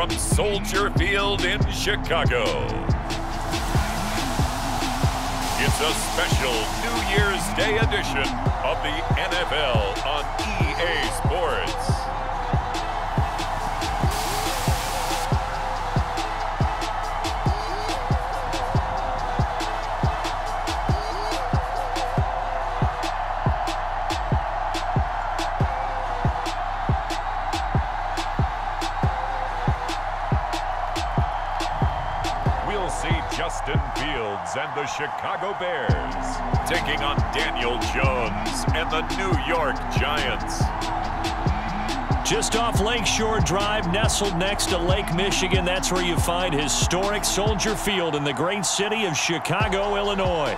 from Soldier Field in Chicago. It's a special New Year's Day edition of the NFL on EA Sports. Justin Fields and the Chicago Bears taking on Daniel Jones and the New York Giants. Just off Lakeshore Drive, nestled next to Lake Michigan. That's where you find historic Soldier Field in the great city of Chicago, Illinois.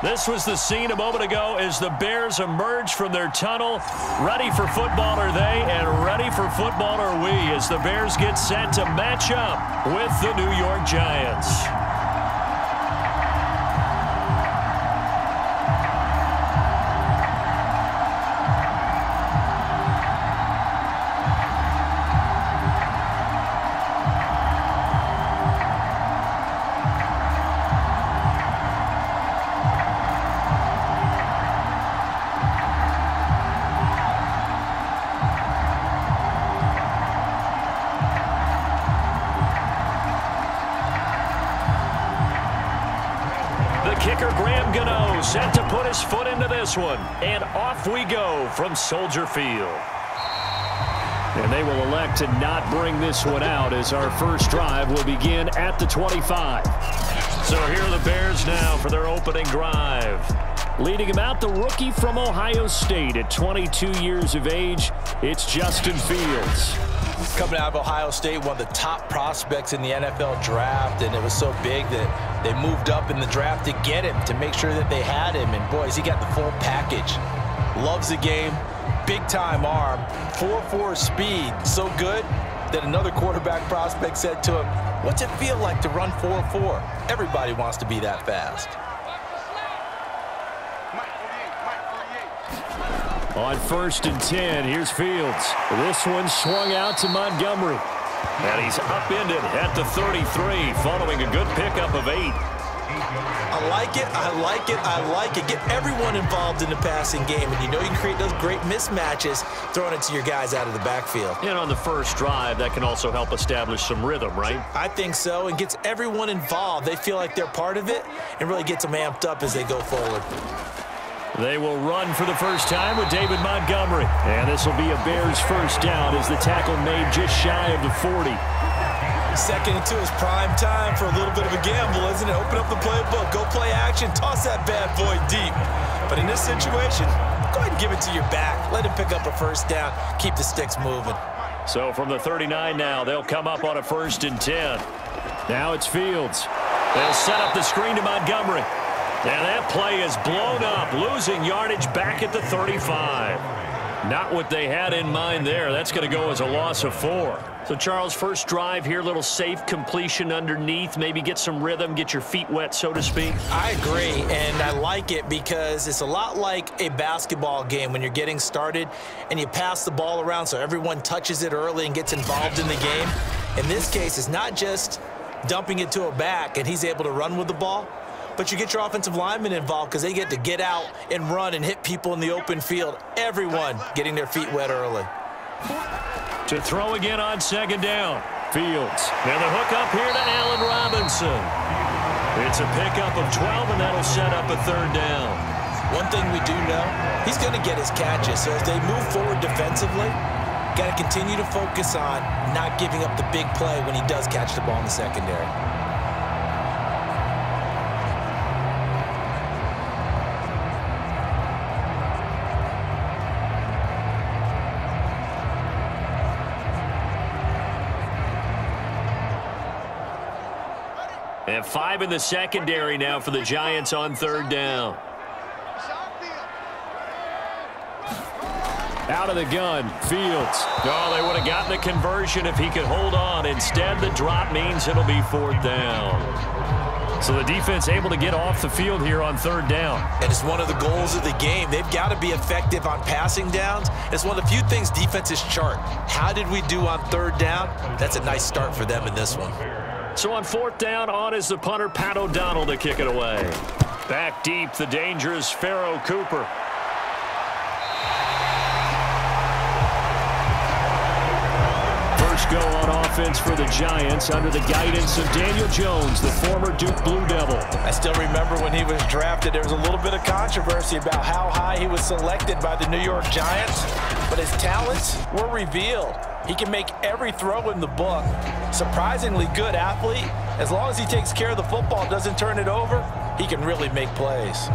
This was the scene a moment ago as the Bears emerged from their tunnel. Ready for football are they, and ready for football are we as the Bears get set to match up with the New York Giants. Kicker Graham Gano set to put his foot into this one. And off we go from Soldier Field. And they will elect to not bring this one out as our first drive will begin at the 25. So here are the Bears now for their opening drive. Leading him out, the rookie from Ohio State at 22 years of age, it's Justin Fields. Coming out of Ohio State, one of the top prospects in the NFL draft, and it was so big that they moved up in the draft to get him, to make sure that they had him. And boys, he got the full package. Loves the game, big-time arm, 4.4 speed, so good that another quarterback prospect said to him, "What's it feel like to run 4.4? Everybody wants to be that fast." On 1st and 10, here's Fields. This one swung out to Montgomery. And he's upended at the 33, following a good pickup of 8. I like it, I like it, I like it. Get everyone involved in the passing game, and you know you can create those great mismatches throwing it to your guys out of the backfield. And on the first drive, that can also help establish some rhythm, right? I think so, and gets everyone involved. They feel like they're part of it and really gets them amped up as they go forward. They will run for the first time with David Montgomery. And this will be a Bears first down as the tackle made just shy of the 40. Second and 2 is prime time for a little bit of a gamble, isn't it? Open up the playbook, go play action, toss that bad boy deep. But in this situation, go ahead and give it to your back. Let him pick up a first down, keep the sticks moving. So from the 39 now, they'll come up on a 1st and 10. Now it's Fields. They'll set up the screen to Montgomery. And that play is blown up, losing yardage back at the 35. Not what they had in mind there. That's going to go as a loss of 4. So, Charles, first drive here, little safe completion underneath, maybe get some rhythm, get your feet wet, so to speak. I agree, and I like it because it's a lot like a basketball game when you're getting started and you pass the ball around so everyone touches it early and gets involved in the game. In this case, it's not just dumping it to a back and he's able to run with the ball, but you get your offensive linemen involved because they get to get out and run and hit people in the open field. Everyone getting their feet wet early. To throw again on 2nd down. Fields. And the hook up here to Allen Robinson. It's a pickup of 12, and that'll set up a 3rd down. One thing we do know, he's going to get his catches. So as they move forward defensively, got to continue to focus on not giving up the big play when he does catch the ball in the secondary. And 5 in the secondary now for the Giants on 3rd down. Out of the gun, Fields. Oh, they would have gotten the conversion if he could hold on. Instead, the drop means it'll be 4th down. So the defense able to get off the field here on third down. And it's one of the goals of the game. They've got to be effective on passing downs. It's one of the few things defenses chart. How did we do on third down? That's a nice start for them in this one. So on fourth down, on is the punter, Pat O'Donnell, to kick it away. Back deep, the dangerous Pharaoh Cooper. Go on offense for the Giants under the guidance of Daniel Jones, the former Duke Blue Devil. I still remember when he was drafted, there was a little bit of controversy about how high he was selected by the New York Giants, but his talents were revealed. He can make every throw in the book. Surprisingly good athlete. As long as he takes care of the football, doesn't turn it over, he can really make plays.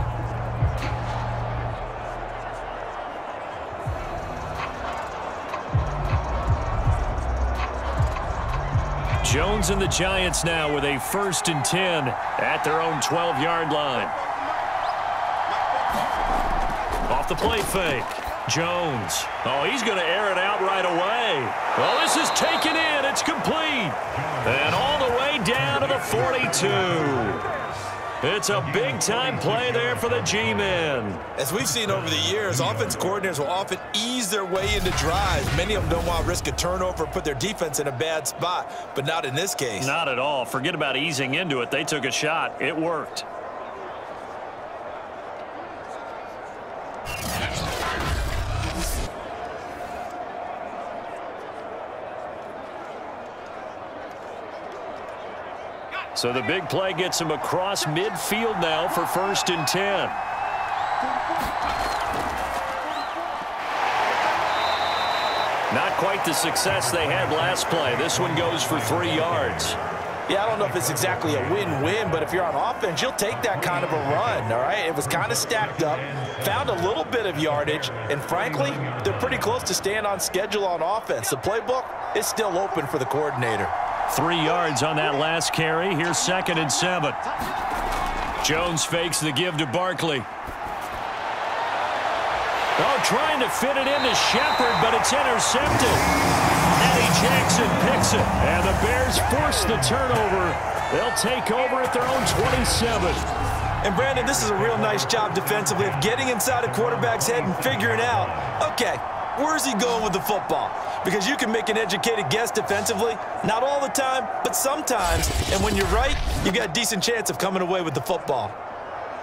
Jones and the Giants now with a 1st and 10 at their own 12-yard line. Off the play fake. Jones. Oh, he's going to air it out right away. Well, this is taken in. It's complete. And all the way down to the 42. It's a big-time play there for the G-men. As we've seen over the years, offense coordinators will often ease their way into drives. Many of them don't want to risk a turnover, put their defense in a bad spot, but not in this case. Not at all. Forget about easing into it. They took a shot. It worked. So the big play gets him across midfield now for 1st and 10. Not quite the success they had last play. This one goes for 3 yards. Yeah, I don't know if it's exactly a win-win, but if you're on offense, you'll take that kind of a run, all right? It was kind of stacked up, found a little bit of yardage, and frankly, they're pretty close to staying on schedule on offense. The playbook is still open for the coordinator. 3 yards on that last carry. Here's 2nd and 7. Jones fakes the give to Barkley. Oh, trying to fit it into Shepard, but it's intercepted. Eddie Jackson picks it, and the Bears force the turnover. They'll take over at their own 27. And, Brandon, this is a real nice job defensively of getting inside a quarterback's head and figuring out, okay, where's he going with the football? Because you can make an educated guess defensively, not all the time, but sometimes. And when you're right, you got a decent chance of coming away with the football.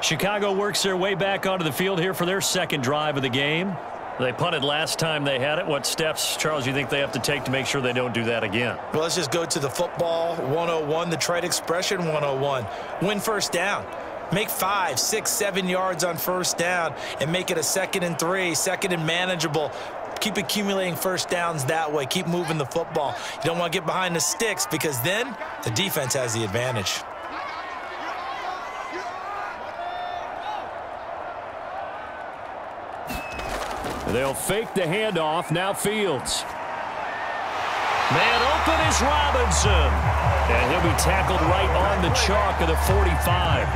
Chicago works their way back onto the field here for their 2nd drive of the game. They punted last time they had it. What steps, Charles, you think they have to take to make sure they don't do that again? Well, let's just go to the football 101, the trite expression 101. Win first down. Make 5, 6, 7 yards on first down and make it a 2nd and 3, 2nd and manageable. Keep accumulating first downs that way. Keep moving the football. You don't want to get behind the sticks because then the defense has the advantage. They'll fake the handoff. Now Fields. Man open is Robinson. And he'll be tackled right on the chalk of the 45.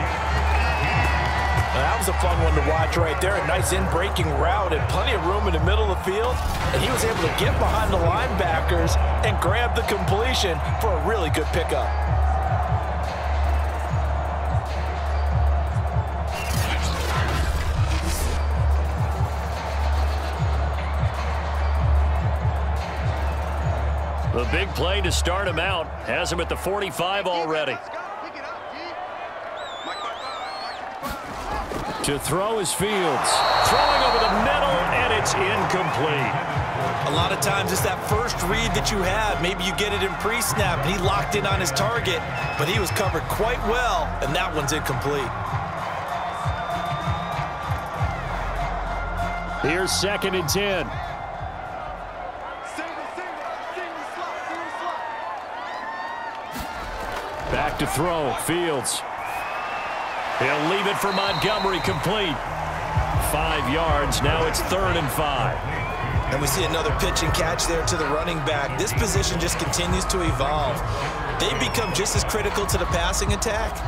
That was a fun one to watch right there. A nice in-breaking route and plenty of room in the middle of the field. And he was able to get behind the linebackers and grab the completion for a really good pickup. The big play to start him out has him at the 45 already. To throw is Fields. Throwing over the middle, and it's incomplete. A lot of times it's that first read that you have. Maybe you get it in pre-snap, and he locked in on his target, but he was covered quite well, and that one's incomplete. Here's 2nd and 10. Back to throw, Fields. He'll leave it for Montgomery, complete. 5 yards, now it's 3rd and 5. And we see another pitch and catch there to the running back. This position just continues to evolve. They become just as critical to the passing attack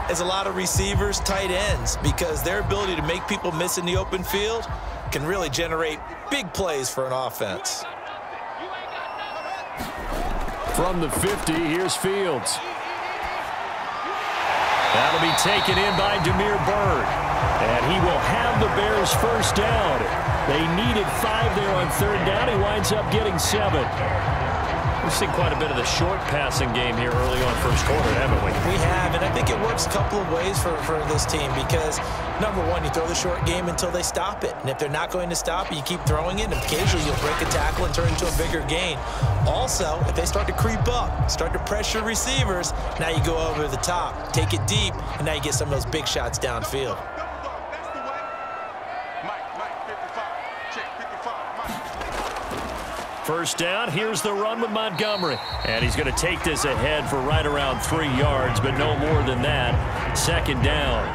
as a lot of receivers, tight ends, because their ability to make people miss in the open field can really generate big plays for an offense. From the 50, here's Fields. That'll be taken in by Demir Bird. And he will have the Bears first down. They needed 5 there on third down. He winds up getting 7. We've seen quite a bit of the short passing game here early on first quarter, haven't we? We have, and I think it works a couple of ways for this team because, number one, you throw the short game until they stop it. And if they're not going to stop it, you keep throwing it, and occasionally you'll break a tackle and turn into a bigger gain. Also, if they start to creep up, start to pressure receivers, now you go over the top, take it deep, and now you get some of those big shots downfield. First down, here's the run with Montgomery. And he's going to take this ahead for right around 3 yards, but no more than that. Second down.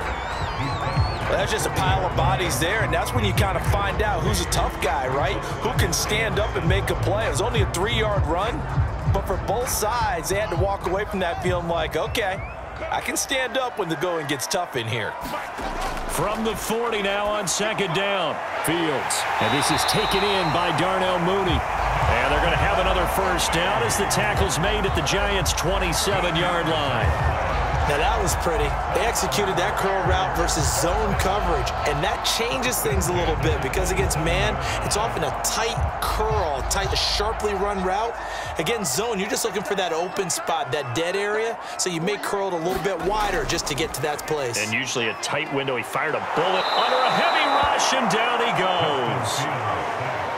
Well, that's just a pile of bodies there, and that's when you kind of find out who's a tough guy, right? Who can stand up and make a play. It was only a 3-yard run, but for both sides, they had to walk away from that feeling like, okay, I can stand up when the going gets tough in here. From the 40 now on second down. Fields. And this is taken in by Darnell Mooney. And they're going to have another first down as the tackle's made at the Giants' 27-yard line. Now that was pretty. They executed that curl route versus zone coverage, and that changes things a little bit because against man, it's often a tight curl, tight, sharply run route. Against zone, you're just looking for that open spot, that dead area, so you may curl it a little bit wider just to get to that place. And usually a tight window. He fired a bullet under a heavy rush, and down he goes.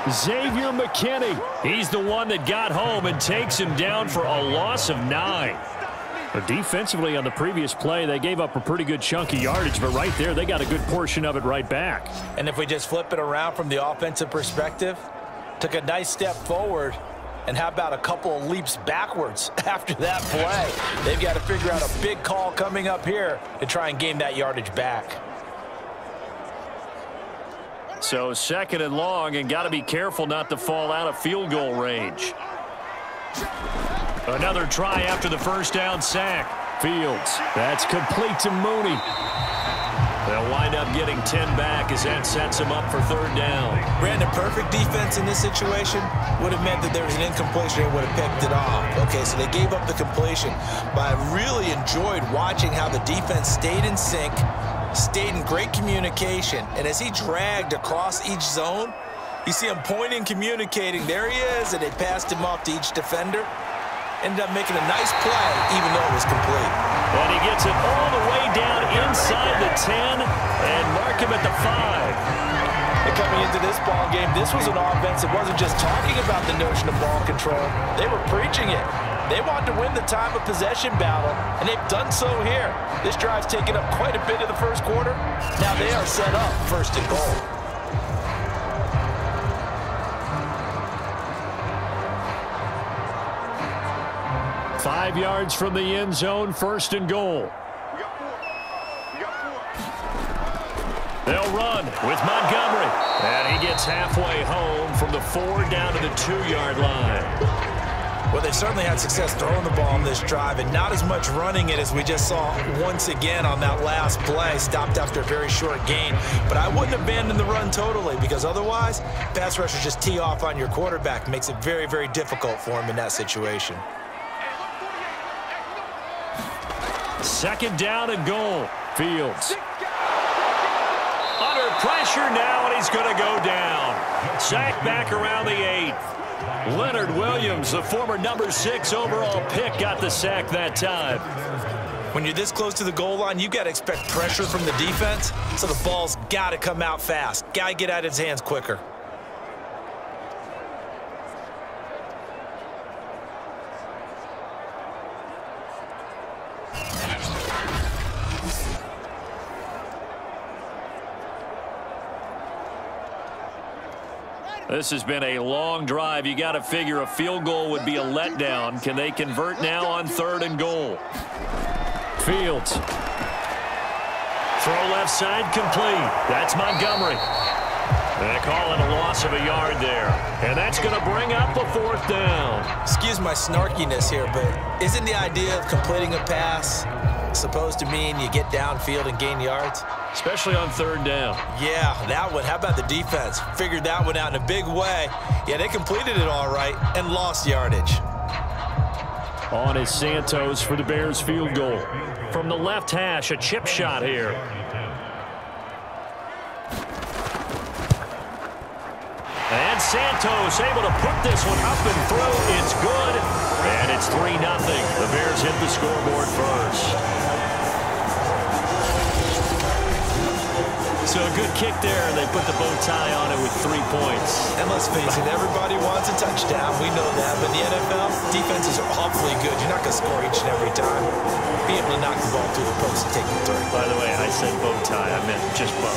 Xavier McKinney. He's the one that got home and takes him down for a loss of 9. But defensively on the previous play, they gave up a pretty good chunk of yardage, but right there, they got a good portion of it right back. And if we just flip it around from the offensive perspective, took a nice step forward, and how about a couple of leaps backwards after that play? They've got to figure out a big call coming up here to try and gain that yardage back. So second and long, and got to be careful not to fall out of field goal range. Another try after the first down sack. Fields. That's complete to Mooney. They'll wind up getting 10 back as that sets them up for third down. Brandon, perfect defense in this situation would have meant that there was an incompletion. They would have picked it off. Okay, so they gave up the completion. But I really enjoyed watching how the defense stayed in sync, stayed in great communication. And as he dragged across each zone, you see him pointing, communicating. There he is, and they passed him off to each defender. Ended up making a nice play, even though it was complete. And he gets it all the way down inside the 10 and mark him at the 5. And coming into this ball game, this was an offense that wasn't just talking about the notion of ball control. They were preaching it. They wanted to win the time of possession battle, and they've done so here. This drive's taken up quite a bit of the first quarter. Now they are set up first and goal. Five yards from the end zone, first and goal. They'll run with Montgomery. And he gets halfway home from the 4 down to the 2-yard line. Well, they've certainly had success throwing the ball on this drive and not as much running it as we just saw once again on that last play. Stopped after a very short gain. But I wouldn't abandon the run totally because otherwise, pass rushers just tee off on your quarterback. Makes it very, very difficult for him in that situation. Second down and goal. Fields. Under pressure now, and he's going to go down. Sack back around the 8th. Leonard Williams, the former number 6 overall pick, got the sack that time. When you're this close to the goal line, you've got to expect pressure from the defense, so the ball's got to come out fast. Got to get out of his hands quicker. This has been a long drive. You got to figure a field goal would be a letdown. Can they convert now on third and goal? Fields. Throw left side complete. That's Montgomery. They call it a loss of a yard there. And that's going to bring up a 4th down. Excuse my snarkiness here, but isn't the idea of completing a pass supposed to mean you get downfield and gain yards? Especially on third down. Yeah, that one. How about the defense? Figured that one out in a big way. Yeah, they completed it all right and lost yardage. on is Santos for the Bears field goal. From the left hash, a chip shot here. And Santos able to put this one up and through. It's good. And it's 3-0. The Bears hit the scoreboard first. So a good kick there, and they put the bow tie on it with 3 points. And let's face it, everybody wants a touchdown. We know that. But in the NFL, defenses are awfully good. You're not going to score each and every time. Be able to knock the ball through the post and take the 3. By the way, I said bow tie. I meant just bow.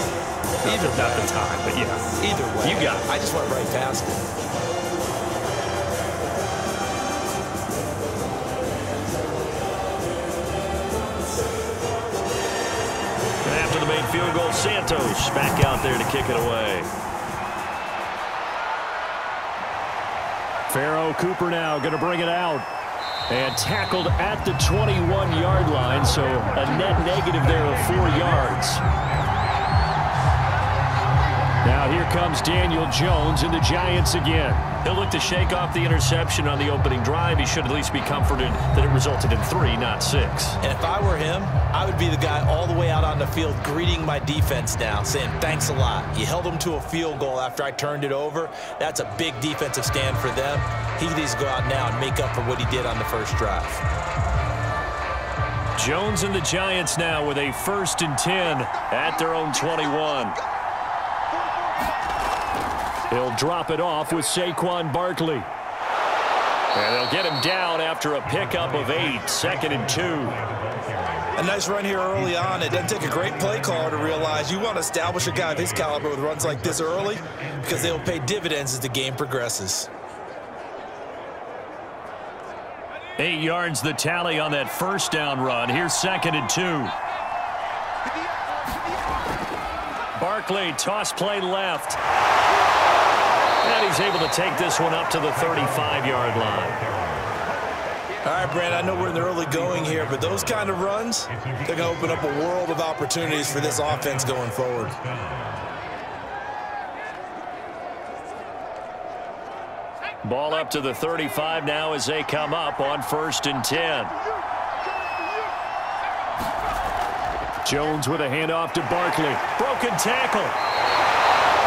Either way. Not the tie, but yeah. Either way. You got it. I just went right past it. The main field goal, Santos back out there to kick it away. Pharaoh Cooper now going to bring it out. And tackled at the 21-yard line, so a net negative there of 4 yards. Now here comes Daniel Jones and the Giants again. He'll look to shake off the interception on the opening drive. He should at least be comforted that it resulted in 3, not 6. And if I were him, I would be the guy all the way out on the field greeting my defense now, saying, thanks a lot. You held them to a field goal after I turned it over. That's a big defensive stand for them. He needs to go out now and make up for what he did on the first drive. Jones and the Giants now with a 1st and 10 at their own 21. He'll drop it off with Saquon Barkley. And they'll get him down after a pickup of 8, 2nd and 2. A nice run here early on. It doesn't take a great play caller to realize you want to establish a guy of his caliber with runs like this early because they will pay dividends as the game progresses. 8 yards the tally on that 1st down run. Here's 2nd and 2. Barkley, toss play left. And he's able to take this one up to the 35-yard line. All right, Brand, I know we're in the early going here, but those kind of runs, they're going to open up a world of opportunities for this offense going forward. Ball up to the 35 now as they come up on 1st and 10. Jones with a handoff to Barkley. Broken tackle.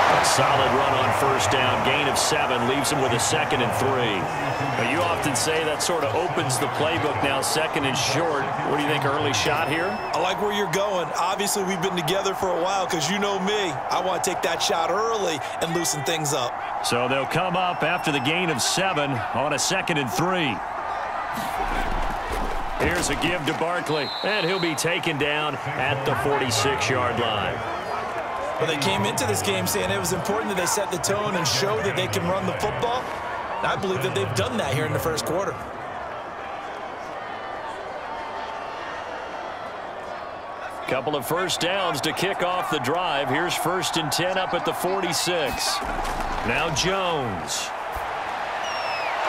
A solid run on 1st down. Gain of 7 leaves him with a 2nd and 3. Now, you often say that sort of opens the playbook now, 2nd and short. What do you think, early shot here? I like where you're going. Obviously, we've been together for a while because you know me. I want to take that shot early and loosen things up. So they'll come up after the gain of 7 on a 2nd and 3. Here's a give to Barkley, and he'll be taken down at the 46-yard line. But they came into this game saying it was important that they set the tone and show that they can run the football. And I believe that they've done that here in the 1st quarter. Couple of 1st downs to kick off the drive. Here's 1st and 10 up at the 46. Now Jones.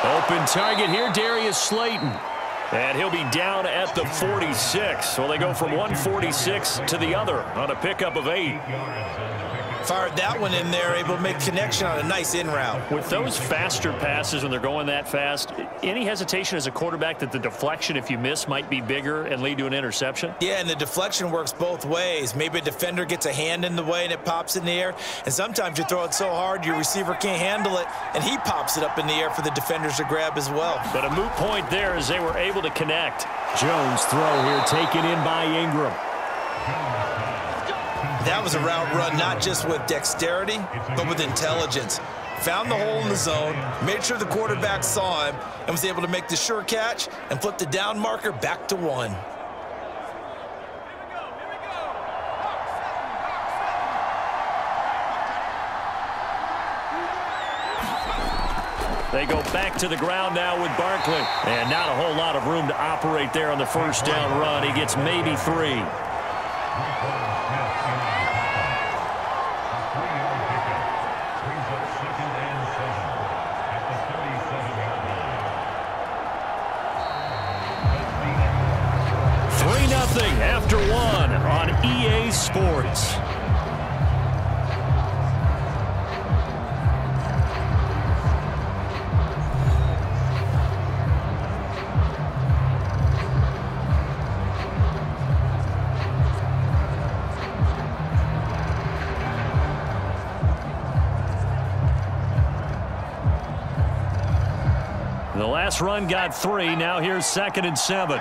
Open target here, Darius Slayton. And he'll be down at the 46. So they go from 146 to the other on a pickup of 8. Fired that one in there, able to make connection on a nice in route. With those faster passes when they're going that fast, any hesitation as a quarterback that the deflection, if you miss, might be bigger and lead to an interception? Yeah, and the deflection works both ways. Maybe a defender gets a hand in the way and it pops in the air. And sometimes you throw it so hard your receiver can't handle it, and he pops it up in the air for the defenders to grab as well. But a moot point there as they were able to connect. Jones throw here taken in by Ingram. That was a route run not just with dexterity, but with intelligence. Found the hole in the zone, made sure the quarterback saw him, and was able to make the sure catch and flip the down marker back to 1. They go back to the ground now with Barkley. And not a whole lot of room to operate there on the 1st down run. He gets maybe 3. After 1 on EA Sports. The last run got 3. Now here's 2nd and 7.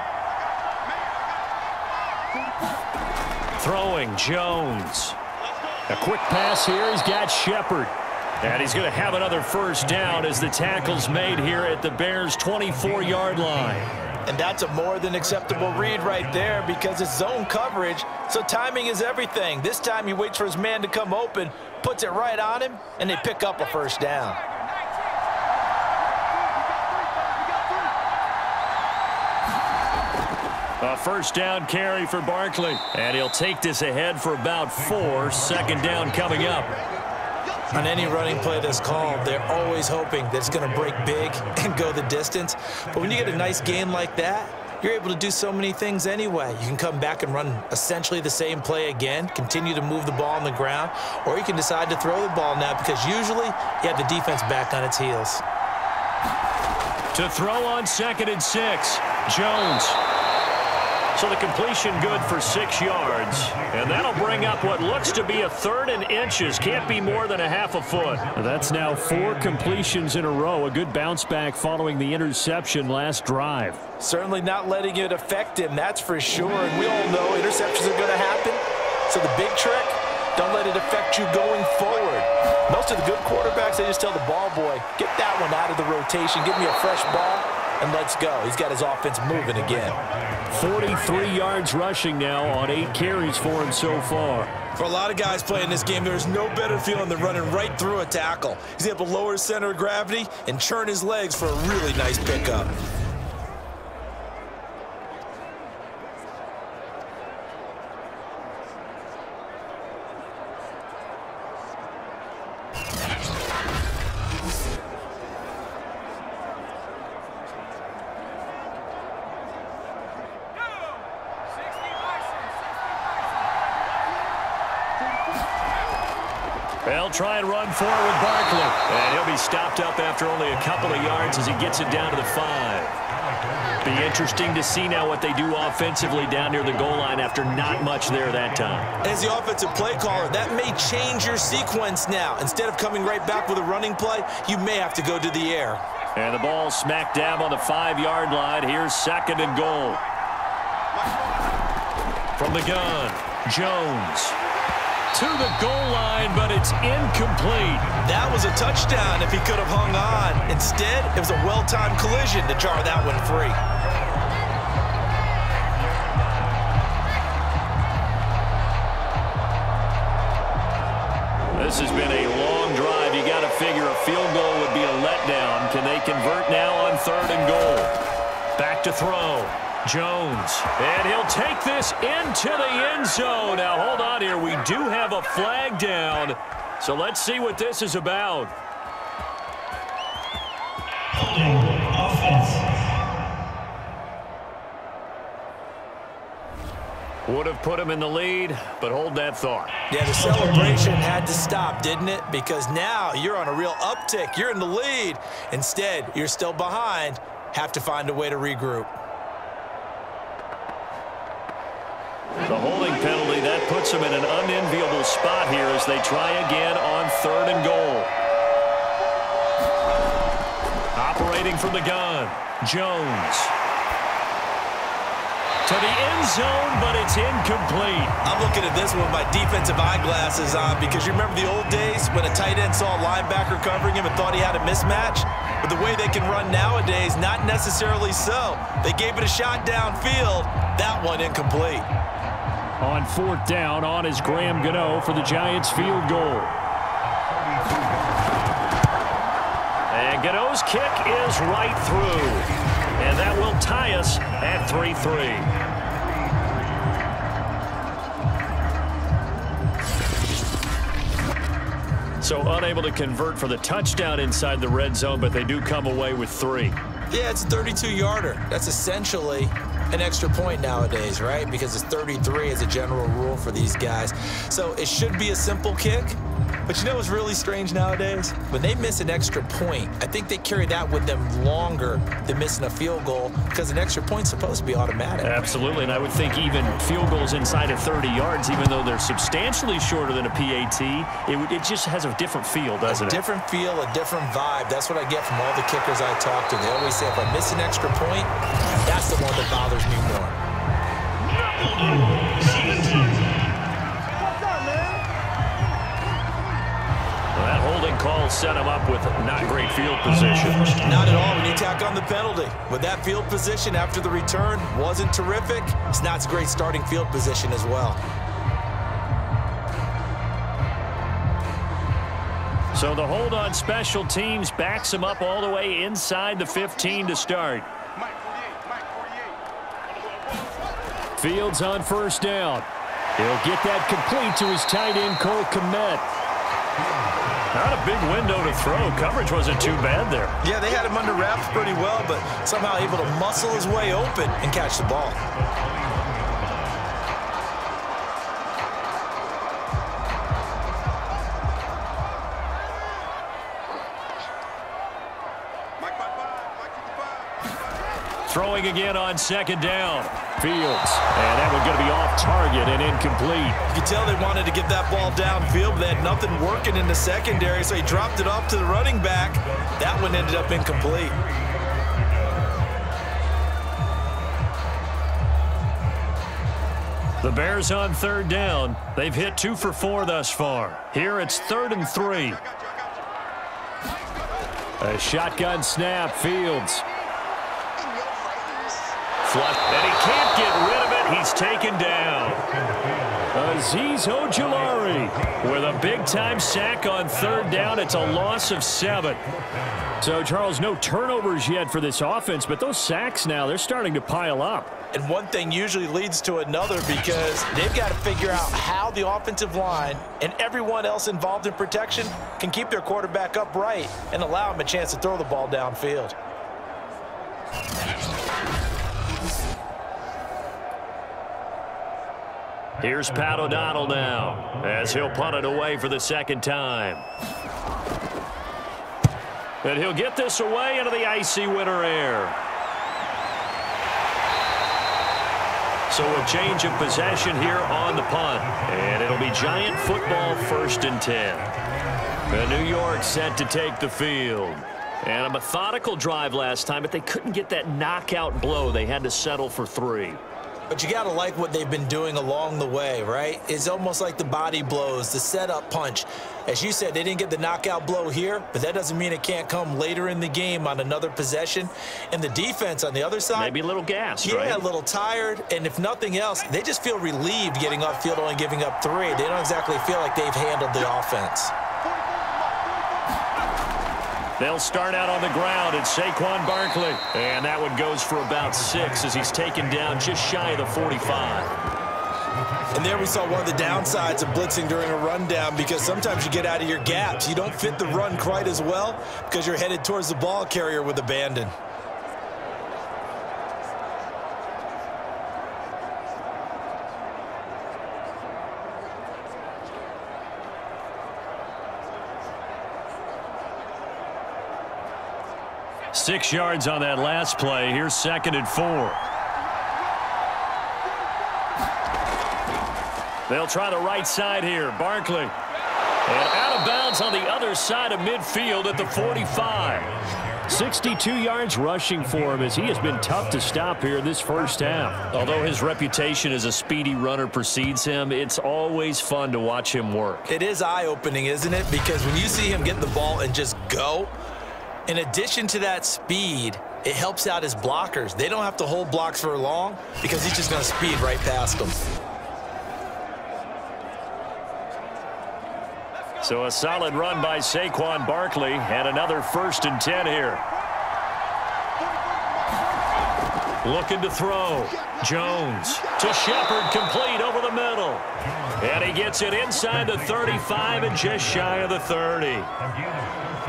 Throwing Jones. A quick pass here. He's got Shepard. And he's going to have another first down as the tackle's made here at the Bears' 24-yard line. And that's a more than acceptable read right there because it's zone coverage, so timing is everything. This time he waits for his man to come open, puts it right on him, and they pick up a first down. A first down carry for Barkley. And he'll take this ahead for about 4. 2nd down coming up. On any running play that's called, they're always hoping that it's going to break big and go the distance. But when you get a nice game like that, you're able to do so many things anyway. You can come back and run essentially the same play again, continue to move the ball on the ground, or you can decide to throw the ball now because usually you have the defense back on its heels. To throw on 2nd and 6, Jones. So the completion good for 6 yards. And that'll bring up what looks to be a 3rd and inches. Can't be more than a half a foot. That's now 4 completions in a row. A good bounce back following the interception last drive. Certainly not letting it affect him, that's for sure. And we all know interceptions are going to happen. So the big trick, don't let it affect you going forward. Most of the good quarterbacks, they just tell the ball boy, get that one out of the rotation, give me a fresh ball, and let's go. He's got his offense moving again. 43 yards rushing now on 8 carries for him so far. For a lot of guys playing this game, there's no better feeling than running right through a tackle. He's able to lower his center of gravity and churn his legs for a really nice pickup. They'll try and run forward with Barkley. And he'll be stopped up after only a couple of yards as he gets it down to the 5. Be interesting to see now what they do offensively down near the goal line after not much there that time. As the offensive play caller, that may change your sequence now. Instead of coming right back with a running play, you may have to go to the air. And the ball smack dab on the 5-yard line. Here's 2nd and goal. From the gun, Jones. To the goal line, but it's incomplete. That was a touchdown if he could have hung on. Instead, it was a well-timed collision to jar that one free. This has been a long drive. You got to figure a field goal would be a letdown. Can they convert now on 3rd and goal? Back to throw. Jones, and he'll take this into the end zone. Now, hold on here. We do have a flag down, so let's see what this is about. Would have put him in the lead, but hold that thought. Yeah, the celebration had to stop, didn't it? Because now you're on a real uptick. You're in the lead. Instead, you're still behind. Have to find a way to regroup. The holding penalty, that puts them in an unenviable spot here as they try again on 3rd and goal. Operating from the gun, Jones. To the end zone, but it's incomplete. I'm looking at this one with my defensive eyeglasses on because you remember the old days when a tight end saw a linebacker covering him and thought he had a mismatch? But the way they can run nowadays, not necessarily so. They gave it a shot downfield. That one incomplete. On 4th down, on is Graham Gano for the Giants field goal. And Gano's kick is right through. And that will tie us at 3-3. So unable to convert for the touchdown inside the red zone, but they do come away with 3. Yeah, it's a 32-yarder. That's essentially an extra point nowadays, right? Because it's 33 as a general rule for these guys. So it should be a simple kick. But you know what's really strange nowadays? When they miss an extra point, I think they carry that with them longer than missing a field goal because an extra point's supposed to be automatic. Absolutely, and I would think even field goals inside of 30 yards, even though they're substantially shorter than a PAT, it just has a different feel, doesn't it? A different feel, a different vibe. That's what I get from all the kickers I talk to. They always say if I miss an extra point, that's the one that bothers me more. That holding call set him up with not great field position. Not at all when you tack on the penalty. With that field position after the return wasn't terrific, it's not a great starting field position as well. So the hold on special teams backs him up all the way inside the 15 to start. Fields on first down. He'll get that complete to his tight end, Cole Kmet. Not a big window to throw. Coverage wasn't too bad there. Yeah, they had him under wraps pretty well, but somehow able to muscle his way open and catch the ball. Throwing again on second down. Fields. And that one going to be off target and incomplete. You could tell they wanted to get that ball downfield, but they had nothing working in the secondary, so he dropped it off to the running back. That one ended up incomplete. The Bears on third down. They've hit 2 for 4 thus far. Here it's 3rd and 3. A shotgun snap. Fields. Flush, and he can't get rid of it. He's taken down. Azeez Ojulari with a big-time sack on third down. It's a loss of 7. So, Charles, no turnovers yet for this offense, but those sacks now, they're starting to pile up. And one thing usually leads to another because they've got to figure out how the offensive line and everyone else involved in protection can keep their quarterback upright and allow him a chance to throw the ball downfield. Here's Pat O'Donnell now as he'll punt it away for the second time. And he'll get this away into the icy winter air. So a change of possession here on the punt. And it'll be Giant football 1st and 10. The New York set to take the field. And a methodical drive last time, but they couldn't get that knockout blow. They had to settle for 3. But you got to like what they've been doing along the way, right? It's almost like the body blows, the setup punch. As you said, they didn't get the knockout blow here, but that doesn't mean it can't come later in the game on another possession. And the defense on the other side. Maybe a little gassed, right? Yeah, a little tired. And if nothing else, they just feel relieved getting upfield, only giving up 3. They don't exactly feel like they've handled the offense. They'll start out on the ground. It's Saquon Barkley. And that one goes for about 6 as he's taken down just shy of the 45. And there we saw one of the downsides of blitzing during a rundown because sometimes you get out of your gaps. You don't fit the run quite as well because you're headed towards the ball carrier with abandon. Six yards on that last play. Here's 2nd and 4. They'll try the right side here. Barkley. And out of bounds on the other side of midfield at the 45. 62 yards rushing for him as he has been tough to stop here this first half. Although his reputation as a speedy runner precedes him, it's always fun to watch him work. It is eye-opening, isn't it? Because when you see him get the ball and just go, in addition to that speed, it helps out his blockers. They don't have to hold blocks for long because he's just going to speed right past them. So a solid run by Saquon Barkley and another 1st and 10 here. Looking to throw. Jones to Shepard, complete over the middle. And he gets it inside the 35 and just shy of the 30.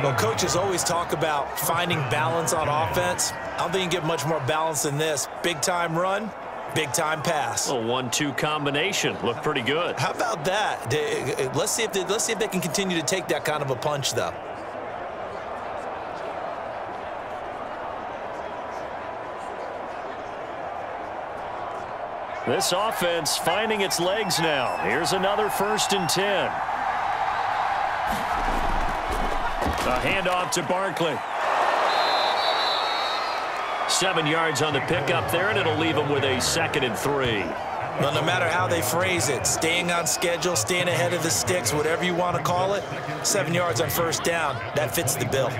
Well, coaches always talk about finding balance on offense. I don't think you can get much more balance than this. Big-time run, big-time pass. A 1-2 combination. Looked pretty good. How about that? Let's see if they can continue to take that kind of a punch, though. This offense finding its legs now. Here's another 1st and 10. A handoff to Barkley. 7 yards on the pickup there, and it'll leave him with a 2nd and 3. Well, no matter how they phrase it, staying on schedule, staying ahead of the sticks, whatever you want to call it, 7 yards on 1st down, that fits the bill.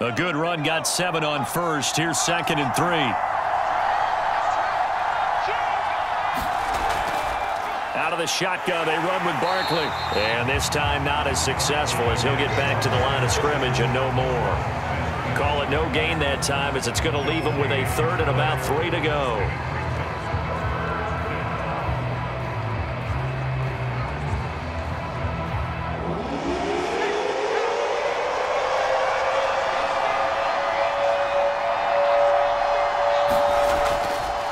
A good run, got 7 on 1st. Here's 2nd and 3. Out of the shotgun, they run with Barkley. And this time not as successful as he'll get back to the line of scrimmage and no more. Call it no gain that time as it's going to leave him with a 3rd and about 3 to go.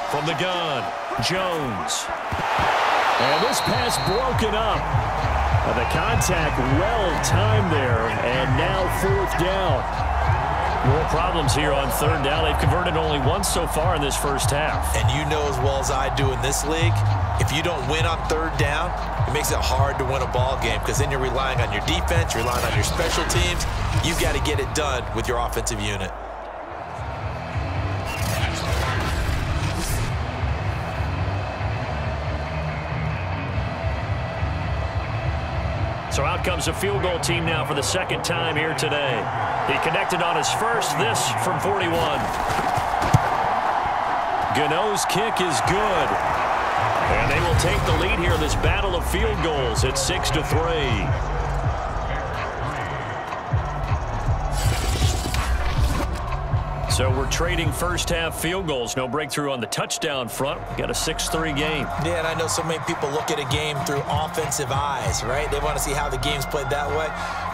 From the gun, Jones. And this pass broken up. The contact well timed there, and now 4th down. More problems here on 3rd down. They've converted only once so far in this 1st half. And you know as well as I do in this league, if you don't win on 3rd down, it makes it hard to win a ball game because then you're relying on your defense, you're relying on your special teams. You've got to get it done with your offensive unit. So out comes a field goal team now for the 2nd time here today. He connected on his first, this from 41. Gano's kick is good. And they will take the lead here in this battle of field goals at 6-3. So we're trading 1st half field goals. No breakthrough on the touchdown front. We got a 6-3 game. Yeah, and I know so many people look at a game through offensive eyes, right? They want to see how the game's played that way.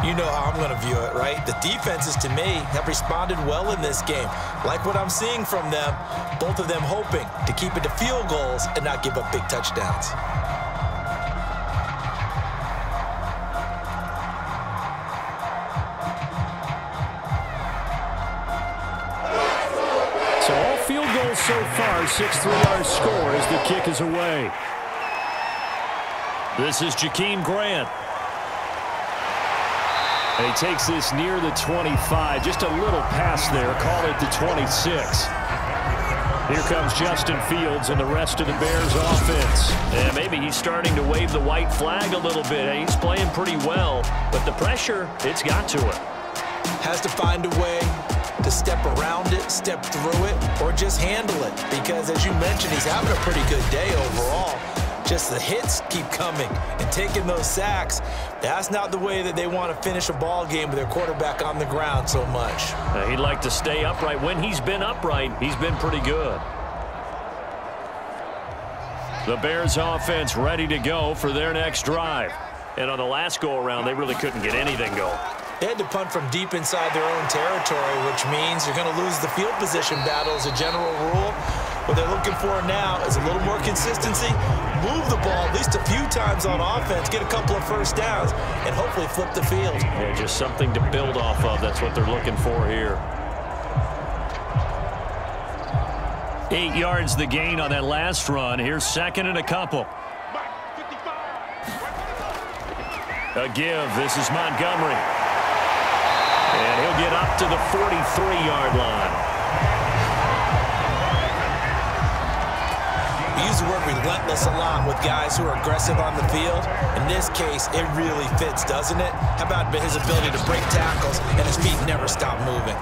You know how I'm going to view it, right? The defenses, to me, have responded well in this game. Like what I'm seeing from them, both of them hoping to keep it to field goals and not give up big touchdowns. So far, 6-3 our score as the kick is away. This is Jakeem Grant. And he takes this near the 25. Just a little pass there. Call it the 26. Here comes Justin Fields and the rest of the Bears offense. And maybe he's starting to wave the white flag a little bit. He's playing pretty well, but the pressure, it's got to him. Has to find a way to step around it, step through it, or just handle it. Because as you mentioned, he's having a pretty good day overall. Just the hits keep coming and taking those sacks. That's not the way that they want to finish a ball game with their quarterback on the ground so much. He'd like to stay upright. When he's been upright, he's been pretty good. The Bears offense ready to go for their next drive. And on the last go-around, they really couldn't get anything going. They had to punt from deep inside their own territory, which means you're going to lose the field position battle as a general rule. What they're looking for now is a little more consistency, move the ball at least a few times on offense, get a couple of 1st downs, and hopefully flip the field. Yeah, just something to build off of. That's what they're looking for here. 8 yards the gain on that last run. Here's 2nd and a couple. A give. This is Montgomery. And he'll get up to the 43-yard line. We use the word relentless a lot with guys who are aggressive on the field. In this case, it really fits, doesn't it? How about his ability to break tackles and his feet never stop moving?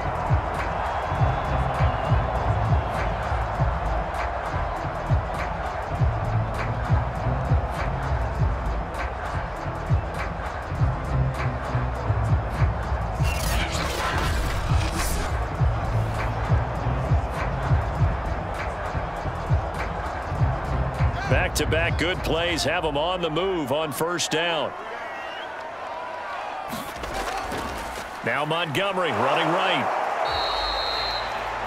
Back-to-back good plays have them on the move on first down. Now Montgomery running right.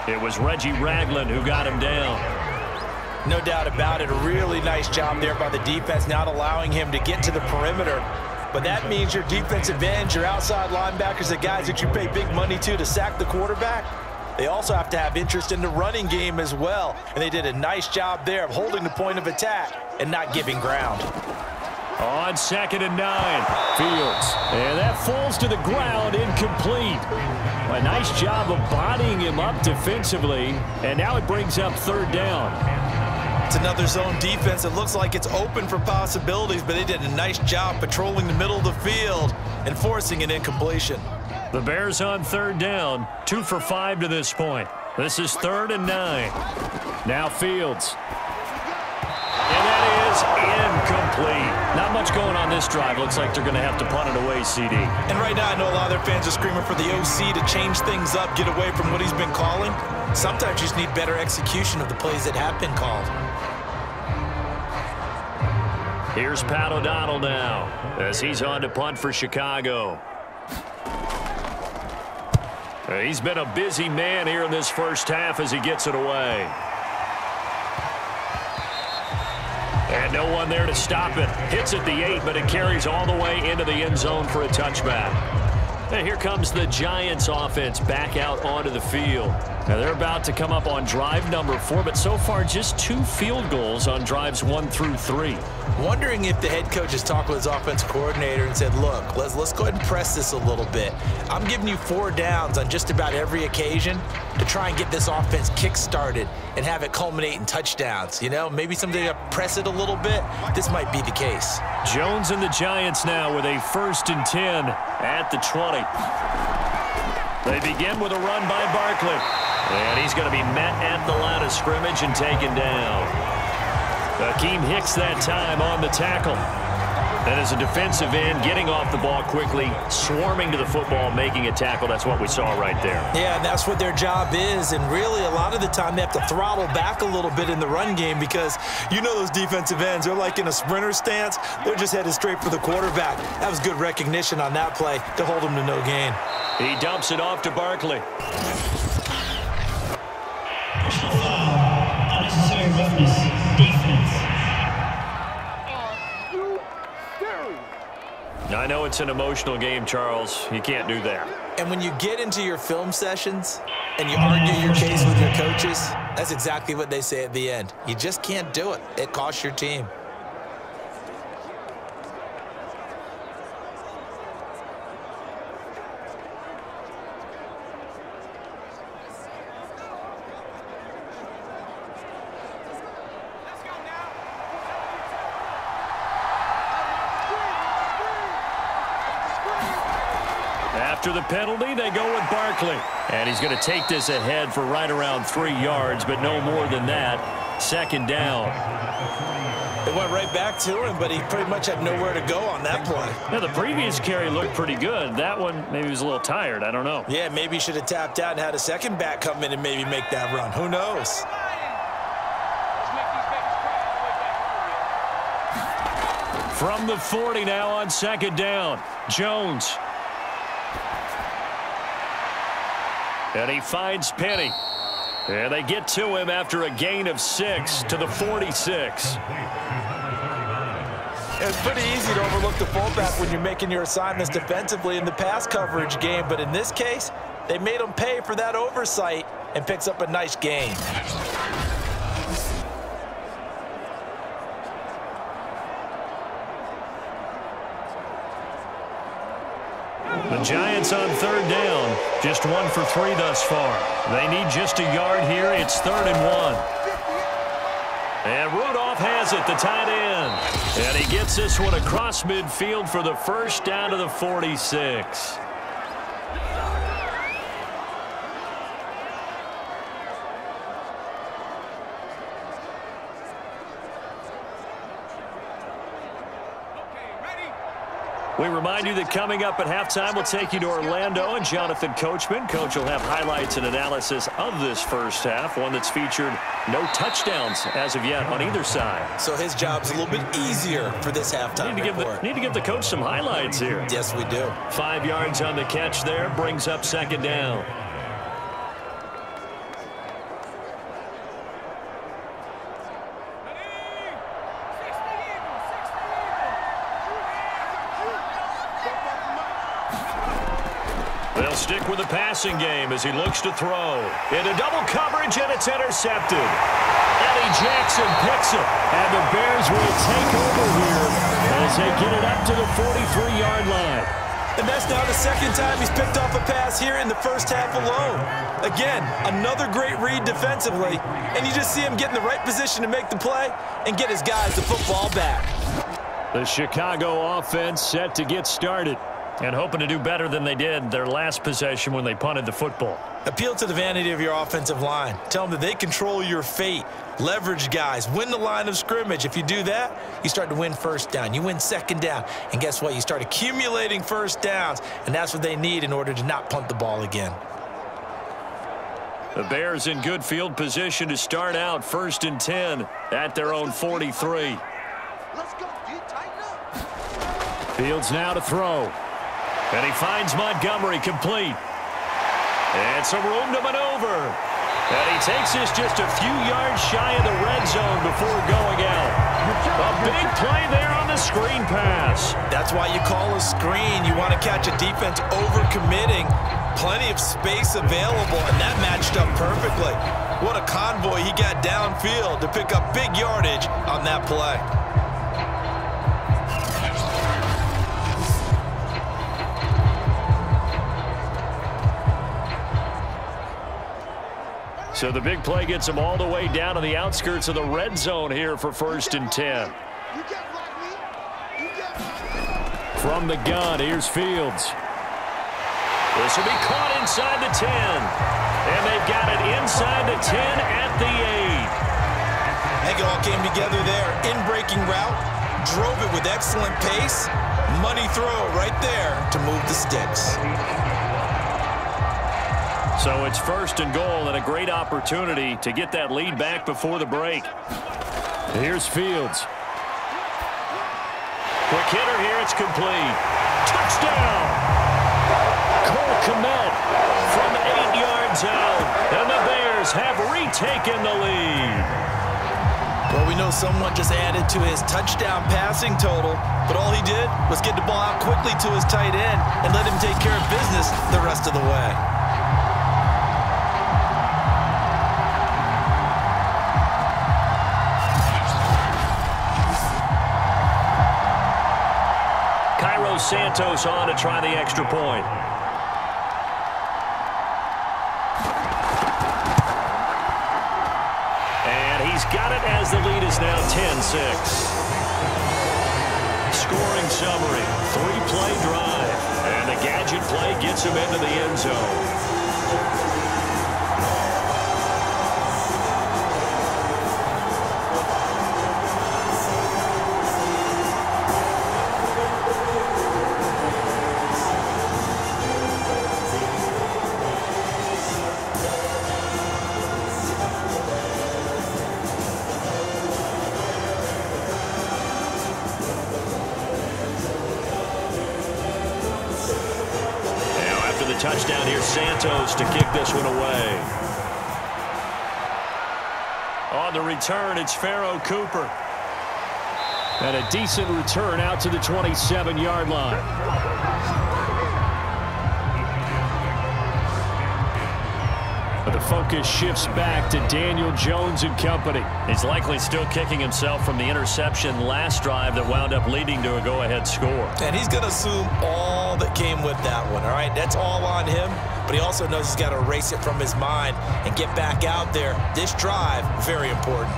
It was Reggie Ragland who got him down. No doubt about it. A really nice job there by the defense, not allowing him to get to the perimeter. But that means your defensive ends, your outside linebackers, the guys that you pay big money to sack the quarterback, they also have to have interest in the running game as well. And they did a nice job there of holding the point of attack and not giving ground. On 2nd and 9, Fields. And that falls to the ground, incomplete. A nice job of bodying him up defensively. And now it brings up 3rd down. It's another zone defense. It looks like it's open for possibilities, but they did a nice job patrolling the middle of the field and forcing an incompletion. The Bears on 3rd down, 2 for 5 to this point. This is 3rd and 9. Now Fields. And that is incomplete. Not much going on this drive. Looks like they're going to have to punt it away, CD. And right now I know a lot of their fans are screaming for the OC to change things up, get away from what he's been calling. Sometimes you just need better execution of the plays that have been called. Here's Pat O'Donnell now as he's on to punt for Chicago. He's been a busy man here in this first half as he gets it away. And no one there to stop it. Hits at the 8, but it carries all the way into the end zone for a touchback. And here comes the Giants offense back out onto the field. Now they're about to come up on drive number 4, but so far just 2 field goals on drives 1 through 3. Wondering if the head coach has talked with his offensive coordinator and said, look, let's go ahead and press this a little bit. I'm giving you 4 downs on just about every occasion to try and get this offense kick-started and have it culminate in touchdowns. You know, maybe someday to press it a little bit. This might be the case. Jones and the Giants now with a 1st and 10 at the 20. They begin with a run by Barkley. And he's going to be met at the line of scrimmage and taken down. Akeem Hicks that time on the tackle. And as a defensive end, getting off the ball quickly, swarming to the football, making a tackle. That's what we saw right there. Yeah, and that's what their job is. And really, a lot of the time, they have to throttle back a little bit in the run game because you know those defensive ends, they're like in a sprinter stance. They're just headed straight for the quarterback. That was good recognition on that play to hold him to no gain. He dumps it off to Barkley. Unnecessary roughness, defense. I know it's an emotional game, Charles. You can't do that. And when you get into your film sessions and you argue your case with your coaches, that's exactly what they say at the end. You just can't do it. It costs your team. After the penalty, they go with Barkley. And he's going to take this ahead for right around 3 yards, but no more than that. 2nd down. It went right back to him, but he pretty much had nowhere to go on that play. Now, the previous carry looked pretty good. That one, maybe he was a little tired. I don't know. Yeah, maybe he should have tapped out and had a second back come in and maybe make that run. Who knows? From the 40 now on 2nd down. Jones. And he finds Penny. And they get to him after a gain of 6 to the 46. It's pretty easy to overlook the fullback when you're making your assignments defensively in the pass coverage game. But in this case, they made him pay for that oversight and picks up a nice gain. The Giants on 3rd down, just 1 for 3 thus far. They need just a yard here. It's 3rd and 1. And Rudolph has it, the tight end. And he gets this one across midfield for the first down to the 46. We remind you that coming up at halftime, we'll take you to Orlando and Jonathan Coachman. Coach will have highlights and analysis of this first half, one that's featured no touchdowns as of yet on either side. So his job's a little bit easier for this halftime report. Need to give the coach some highlights here. Yes, we do. 5 yards on the catch there, brings up second down. They'll stick with the passing game as he looks to throw. Into double coverage, and it's intercepted. Eddie Jackson picks it, and the Bears will take over here as they get it up to the 43-yard line. And that's now the second time he's picked off a pass here in the first half alone. Again, another great read defensively, and you just see him get in the right position to make the play and get his guys the football back. The Chicago offense set to get started, and hoping to do better than they did their last possession when they punted the football. Appeal to the vanity of your offensive line. Tell them that they control your fate. Leverage guys. Win the line of scrimmage. If you do that, you start to win first down. You win second down. And guess what? You start accumulating first downs. And that's what they need in order to not punt the ball again. The Bears in good field position to start out 1st and 10 at their own 43. Let's go, D. Tighten up. Fields now to throw. And he finds Montgomery complete. And some room to maneuver. And he takes this just a few yards shy of the red zone before going out. A big play there on the screen pass. That's why you call a screen. You want to catch a defense over-committing. Plenty of space available, and that matched up perfectly. What a convoy he got downfield to pick up big yardage on that play. So the big play gets him all the way down to the outskirts of the red zone here for 1st and 10. From the gun, here's Fields. This will be caught inside the 10. And they've got it inside the 10 at the 8. I think it all came together there. In-breaking route, drove it with excellent pace. Money throw right there to move the sticks. So it's 1st and goal and a great opportunity to get that lead back before the break. Here's Fields. Quick hitter here, it's complete. Touchdown! Cole Kmet from 8 yards out, and the Bears have retaken the lead. Well, we know someone just added to his touchdown passing total, but all he did was get the ball out quickly to his tight end and let him take care of business the rest of the way. Santos on to try the extra point. And he's got it as the lead is now 10-6. Scoring summary, 3-play drive. And the gadget play gets him into the end zone. Touchdown here, Santos to kick this one away. On the return, it's Pharaoh Cooper. And a decent return out to the 27-yard line. But the focus shifts back to Daniel Jones and company. He's likely still kicking himself from the interception last drive that wound up leading to a go-ahead score. And he's going to assume all that came with that one, all right? That's all on him, but he also knows he's got to erase it from his mind and get back out there. This drive, very important.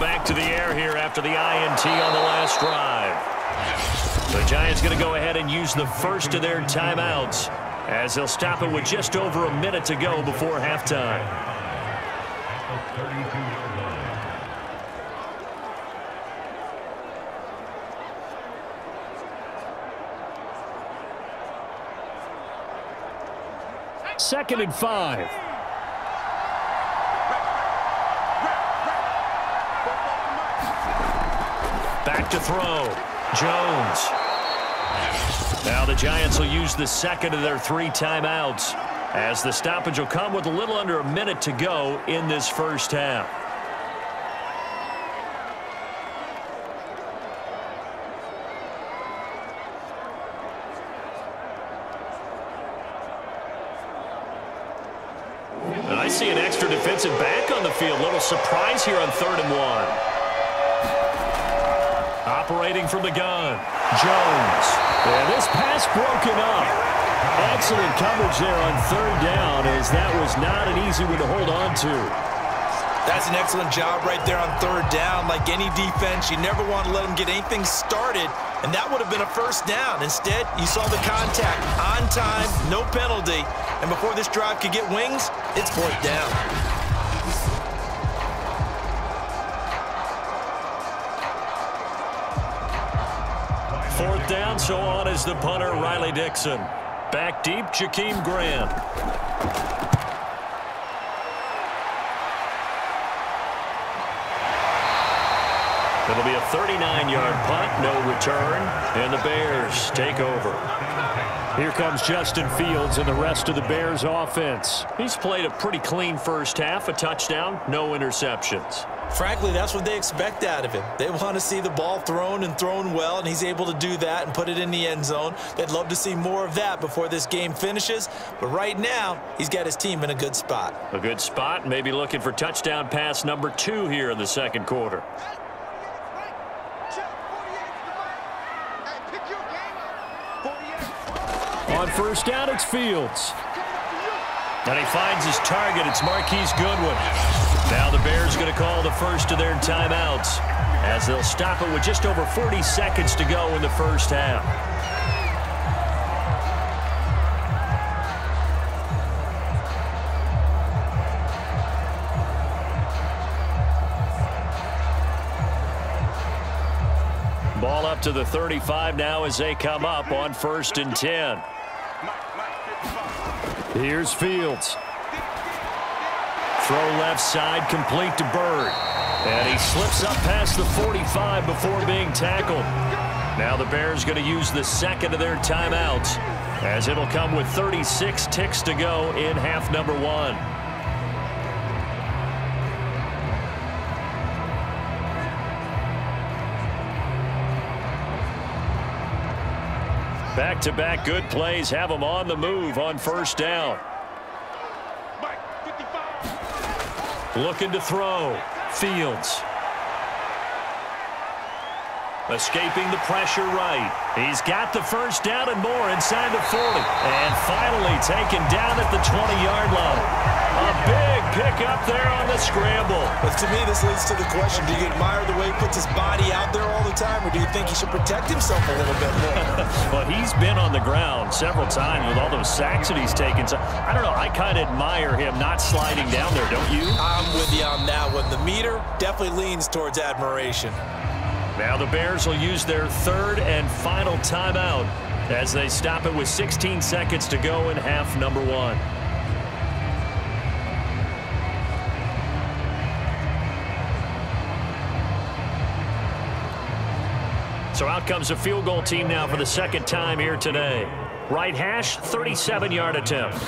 back to the air here after the INT on the last drive. The Giants going to go ahead and use the first of their timeouts as they'll stop it with just over a minute to go before halftime. Second and 5. Back to throw. Jones. Now the Giants will use the second of their 3 timeouts as the stoppage will come with a little under a minute to go in this first half. And I see an extra defensive back on the field. Little surprise here on 3rd and 1. Operating from the gun, Jones. And this pass broken up. Excellent coverage there on 3rd down, as that was not an easy one to hold on to. That's an excellent job right there on 3rd down. Like any defense, you never want to let them get anything started, and that would have been a first down. Instead, you saw the contact on time, no penalty, and before this drive could get wings, it's 4th down. Fourth down, so on is the punter, Riley Dixon. Back deep, Jakeem Grant. It'll be a 39-yard punt, no return, and the Bears take over. Here comes Justin Fields and the rest of the Bears offense. He's played a pretty clean first half, a touchdown, no interceptions. Frankly, that's what they expect out of him. They want to see the ball thrown and thrown well, and he's able to do that and put it in the end zone. They'd love to see more of that before this game finishes, but right now, he's got his team in a good spot. A good spot, maybe looking for touchdown pass number 2 here in the second quarter. On first down, it's Fields. And he finds his target. It's Marquise Goodwin. Now the Bears going to call the first of their timeouts as they'll stop it with just over 40 seconds to go in the first half. Ball up to the 35 now as they come up on 1st and 10. Here's Fields. Throw left side, complete to Bird. And he slips up past the 45 before being tackled. Now the Bears going to use the second of their timeouts as it'll come with 36 ticks to go in half number 1. Back-to-back good plays have them on the move on first down. Looking to throw. Fields. Escaping the pressure right. He's got the first down and more inside the 40. And finally taken down at the 20-yard line. A big pickup there on the scramble. But to me, this leads to the question, do you admire the way he puts his body out there all the time, or do you think he should protect himself a little bit more? Well, he's been on the ground several times with all those sacks that he's taken. So, I don't know, I kind of admire him not sliding down there, don't you? I'm with you on that one. The meter definitely leans towards admiration. Now the Bears will use their 3rd and final timeout as they stop it with 16 seconds to go in half number 1. So out comes the field goal team now for the second time here today. Right hash, 37-yard attempt.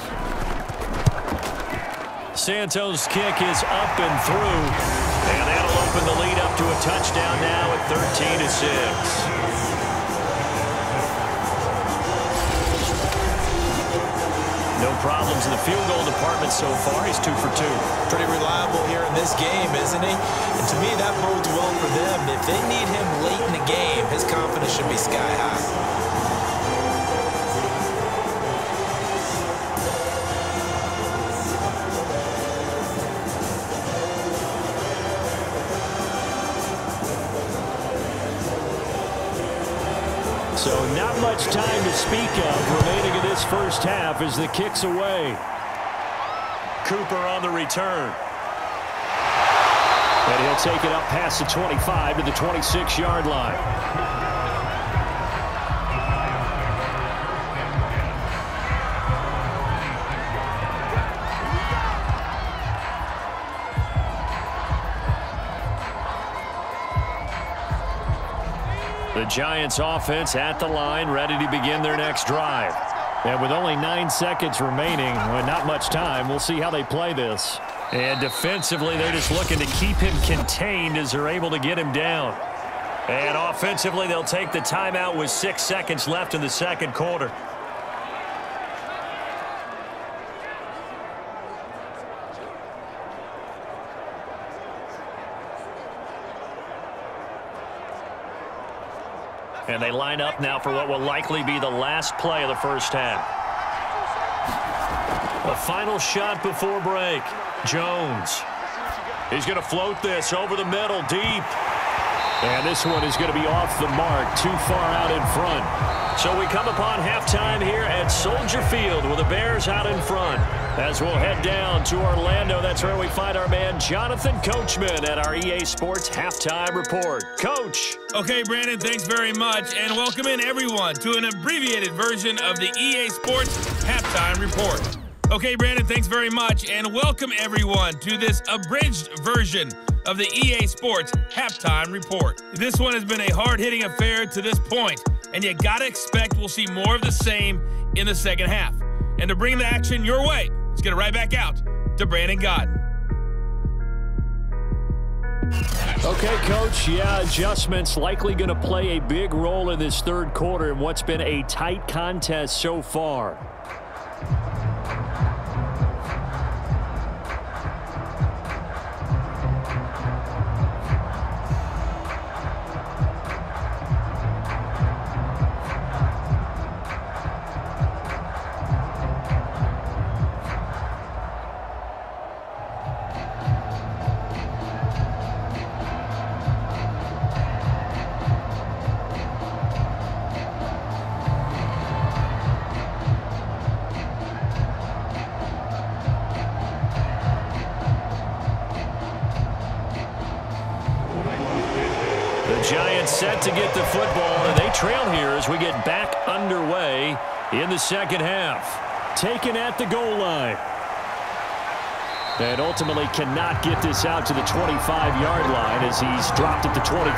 Santos' kick is up and through. And that'll open the lead up to a touchdown now at 13-6. No problems in the field goal department so far. He's 2 for 2. Pretty reliable here in this game, isn't he? And to me, that bodes well for them. If they need him late in the game, his confidence should be sky high. much time to speak of remaining in this first half as the kick's away. Cooper on the return. And he'll take it up past the 25 to the 26-yard line. The Giants offense at the line, ready to begin their next drive. And with only 9 seconds remaining, well, not much time, we'll see how they play this. And defensively, they're just looking to keep him contained as they're able to get him down. And offensively, they'll take the timeout with 6 seconds left in the second quarter. And they line up now for what will likely be the last play of the first half. A final shot before break. Jones. He's going to float this over the middle, deep. And this one is going to be off the mark, too far out in front. So we come upon halftime here at Soldier Field with the Bears out in front. As we'll head down to Orlando, that's where we find our man Jonathan Coachman at our EA Sports Halftime Report. Coach. Okay, Brandon, thanks very much. And welcome in, everyone, to an abbreviated version of the EA Sports Halftime Report. Okay, Brandon, thanks very much. And welcome, everyone, to this abridged version of the EA Sports Halftime Report. This one has been a hard-hitting affair to this point, and you got to expect we'll see more of the same in the second half. And to bring the action your way, let's get it right back out to Brandon Godden. Okay, Coach, adjustments likely going to play a big role in this third quarter in what's been a tight contest so far. Giants set to get the football, and they trail here as we get back underway in the second half. Taken at the goal line. And ultimately cannot get this out to the 25-yard line as he's dropped at the 23.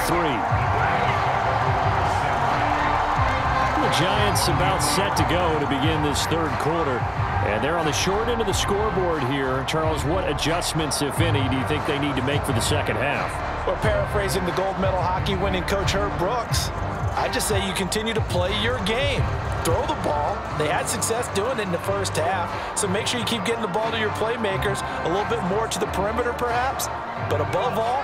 The Giants about set to go to begin this third quarter. And they're on the short end of the scoreboard here. Charles, what adjustments, if any, do you think they need to make for the second half? Well, paraphrasing the gold medal hockey winning coach Herb Brooks, I just say you continue to play your game. Throw the ball. They had success doing it in the first half, so make sure you keep getting the ball to your playmakers, a little bit more to the perimeter perhaps, but above all,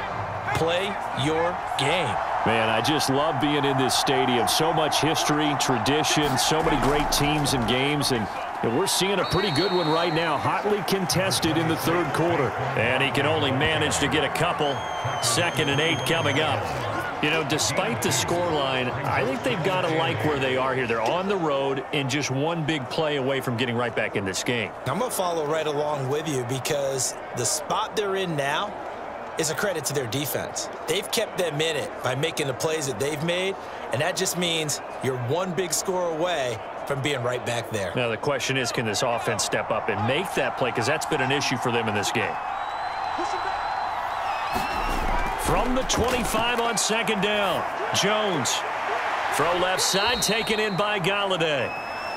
play your game. Man, I just love being in this stadium. So much history, tradition, so many great teams and games, and we're seeing a pretty good one right now, hotly contested in the third quarter. And he can only manage to get a couple. 2nd and 8 coming up. You know, despite the scoreline, I think they've got to like where they are here. They're on the road and just one big play away from getting right back in this game. I'm going to follow right along with you because the spot they're in now is a credit to their defense. They've kept them in it by making the plays that they've made, and that just means you're one big score away from being right back there. Now the question is, can this offense step up and make that play? Because that's been an issue for them in this game. From the 25 on 2nd down, Jones. Throw left side, taken in by Galladay.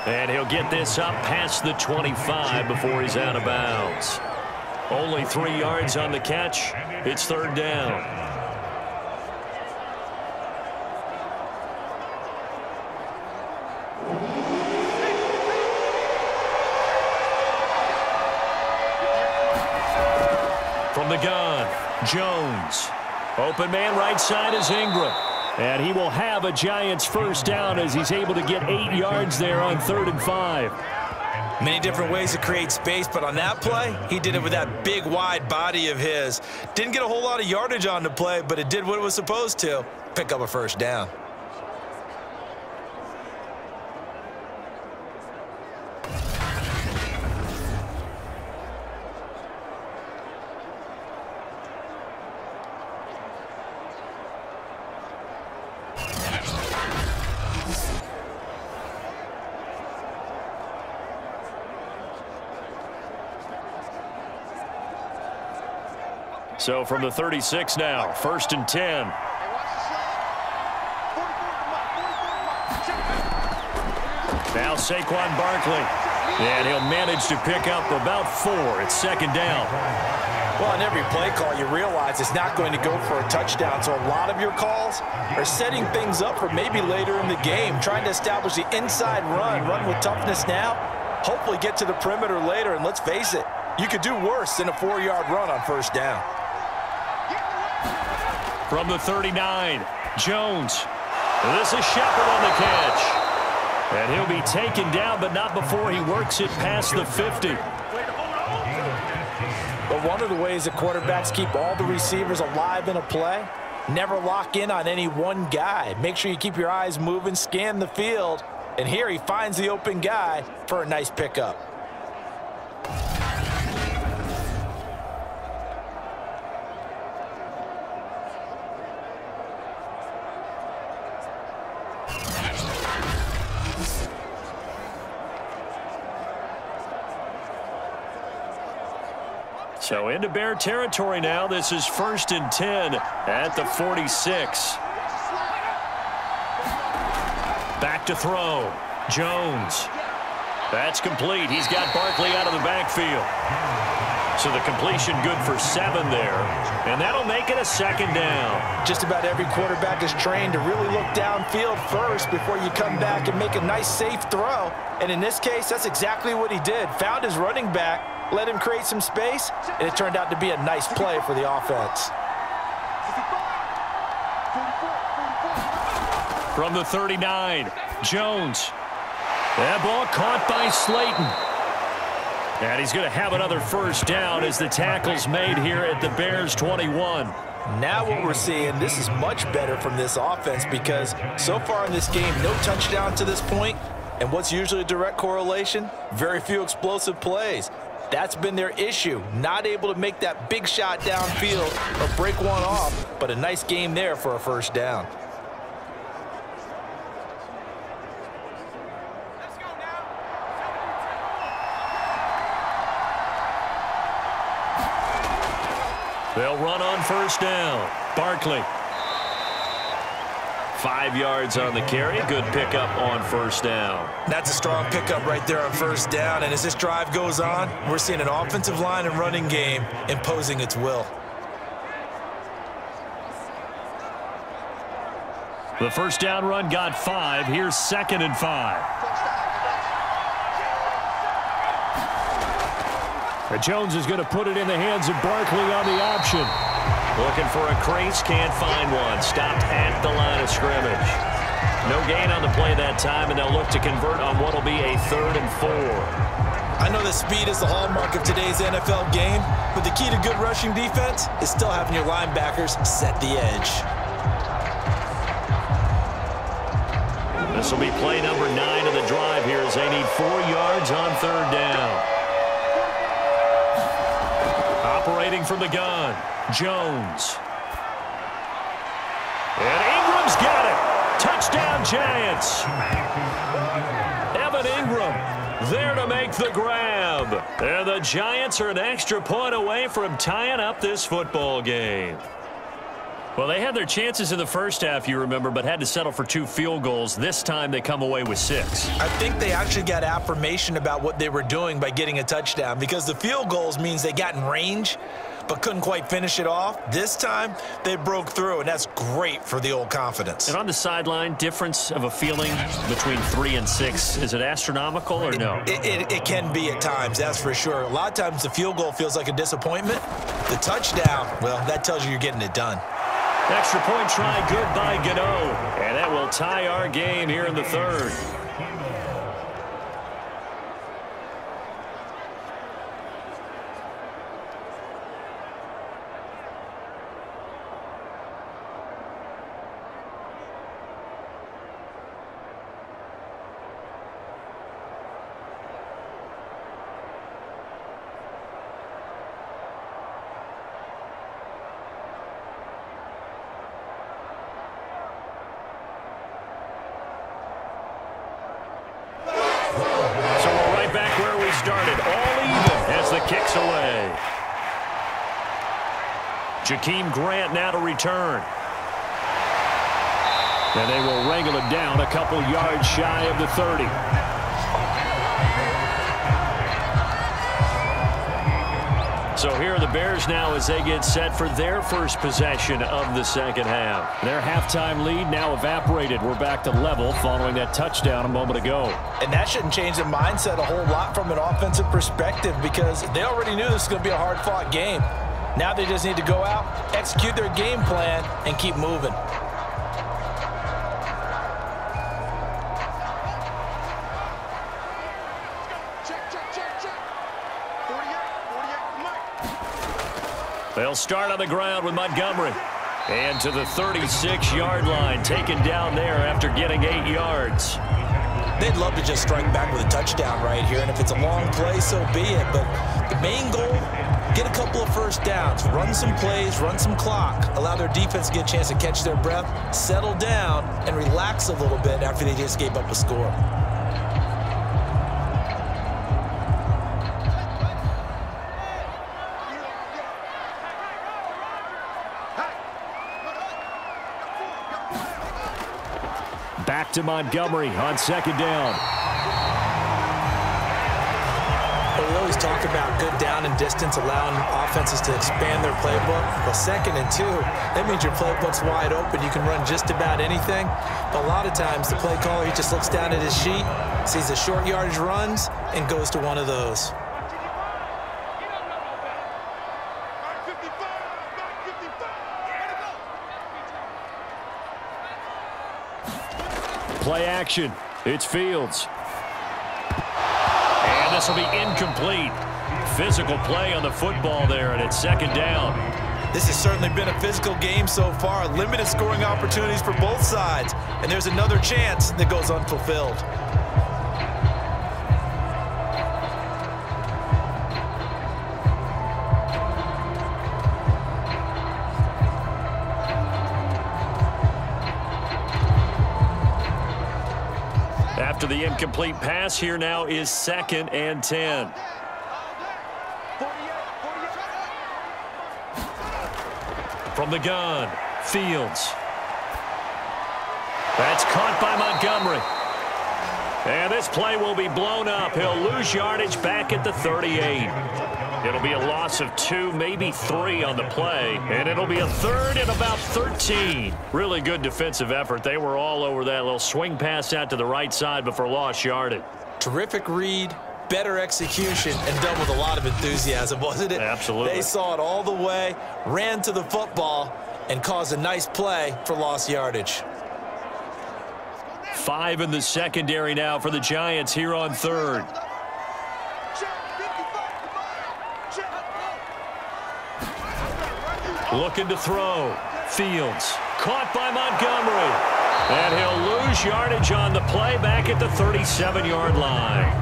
And he'll get this up past the 25 before he's out of bounds. Only 3 yards on the catch. It's 3rd down. From the gun, Jones. Open man right side is Ingram. And he will have a Giants first down as he's able to get 8 yards there on 3rd and 5. Many different ways to create space, but on that play, he did it with that big, wide body of his. Didn't get a whole lot of yardage on the play, but it did what it was supposed to. Pick up a first down. So from the 36 now, 1st and 10. Now Saquon Barkley. And he'll manage to pick up about 4. It's 2nd down. Well, on every play call, you realize it's not going to go for a touchdown. So a lot of your calls are setting things up for maybe later in the game, trying to establish the inside run with toughness now, hopefully get to the perimeter later. And let's face it, you could do worse than a 4-yard run on 1st down. From the 39, Jones. This is Shepard on the catch. And he'll be taken down, but not before he works it past the 50. But one of the ways that quarterbacks keep all the receivers alive in a play, never lock in on any one guy. Make sure you keep your eyes moving, scan the field, and here he finds the open guy for a nice pickup. So into Bear territory now. This is 1st and 10 at the 46. Back to throw. Jones. That's complete. He's got Barkley out of the backfield. So the completion good for 7 there. And that'll make it a 2nd down. Just about every quarterback is trained to really look downfield first before you come back and make a nice, safe throw. And in this case, that's exactly what he did. Found his running back, let him create some space, and it turned out to be a nice play for the offense. From the 39, Jones. That ball caught by Slayton. And he's going to have another 1st down as the tackle's made here at the Bears 21. Now what we're seeing, this is much better from this offense because so far in this game, no touchdown to this point. And what's usually a direct correlation? Very few explosive plays. That's been their issue, not able to make that big shot downfield or break one off, but a nice game there for a 1st down. They'll run on 1st down. Barkley. 5 yards on the carry. Good pickup on 1st down. That's a strong pickup right there on 1st down. And as this drive goes on, we're seeing an offensive line and running game imposing its will. The 1st down run got 5. Here's 2nd and 5. Jones is going to put it in the hands of Barkley on the option. Looking for a crease, can't find one. Stopped at the line of scrimmage. No gain on the play that time, and they'll look to convert on what will be a 3rd and 4. I know that speed is the hallmark of today's NFL game, but the key to good rushing defense is still having your linebackers set the edge. This will be play number 9 of the drive here as they need 4 yards on 3rd down. Operating from the gun, Jones. And Ingram's got it. Touchdown, Giants. Evan Ingram there to make the grab. And the Giants are an extra point away from tying up this football game. Well, they had their chances in the 1st half, you remember, but had to settle for 2 field goals. This time they come away with 6. I think they actually got affirmation about what they were doing by getting a touchdown because the field goals means they got in range but couldn't quite finish it off. This time, they broke through, and that's great for the old confidence. And on the sideline, difference of a feeling between 3 and 6, is it astronomical or no? It can be at times, that's for sure. A lot of times the field goal feels like a disappointment. The touchdown, well, that tells you you're getting it done. Extra point try good by Gano. And that will tie our game here in the 3rd. Started all even as the kick's away. Jakeem Grant now to return. And they will wrangle it down a couple yards shy of the 30. So here are the Bears now as they get set for their first possession of the second half. Their halftime lead now evaporated. We're back to level following that touchdown a moment ago. And that shouldn't change the mindset a whole lot from an offensive perspective because they already knew this was going to be a hard-fought game. Now they just need to go out, execute their game plan, and keep moving. They'll start on the ground with Montgomery. And to the 36-yard line, taken down there after getting 8 yards. They'd love to just strike back with a touchdown right here, and if it's a long play, so be it. But the main goal, get a couple of first downs, run some plays, run some clock, allow their defense to get a chance to catch their breath, settle down, and relax a little bit after they just gave up a score. Back to Montgomery on second down. Well, we always talk about good down and distance, allowing offenses to expand their playbook. Well, 2nd and 2, that means your playbook's wide open. You can run just about anything. But a lot of times, the play caller, he just looks down at his sheet, sees the short yardage runs, and goes to one of those. Play action. It's Fields. And this will be incomplete. Physical play on the football there, and it's second down. This has certainly been a physical game so far. Limited scoring opportunities for both sides. And there's another chance that goes unfulfilled. After the incomplete pass, here now is 2nd and 10. From the gun, Fields. That's caught by Montgomery. And this play will be blown up. He'll lose yardage back at the 38. It'll be a loss of 2, maybe 3 on the play. And it'll be a 3rd and about 13. Really good defensive effort. They were all over that little swing pass out to the right side before lost yardage. Terrific read, better execution, and done with a lot of enthusiasm, wasn't it? Absolutely. They saw it all the way, ran to the football, and caused a nice play for lost yardage. 5 in the secondary now for the Giants here on 3rd. Looking to throw. Fields. Caught by Montgomery. And he'll lose yardage on the play back at the 37-yard line.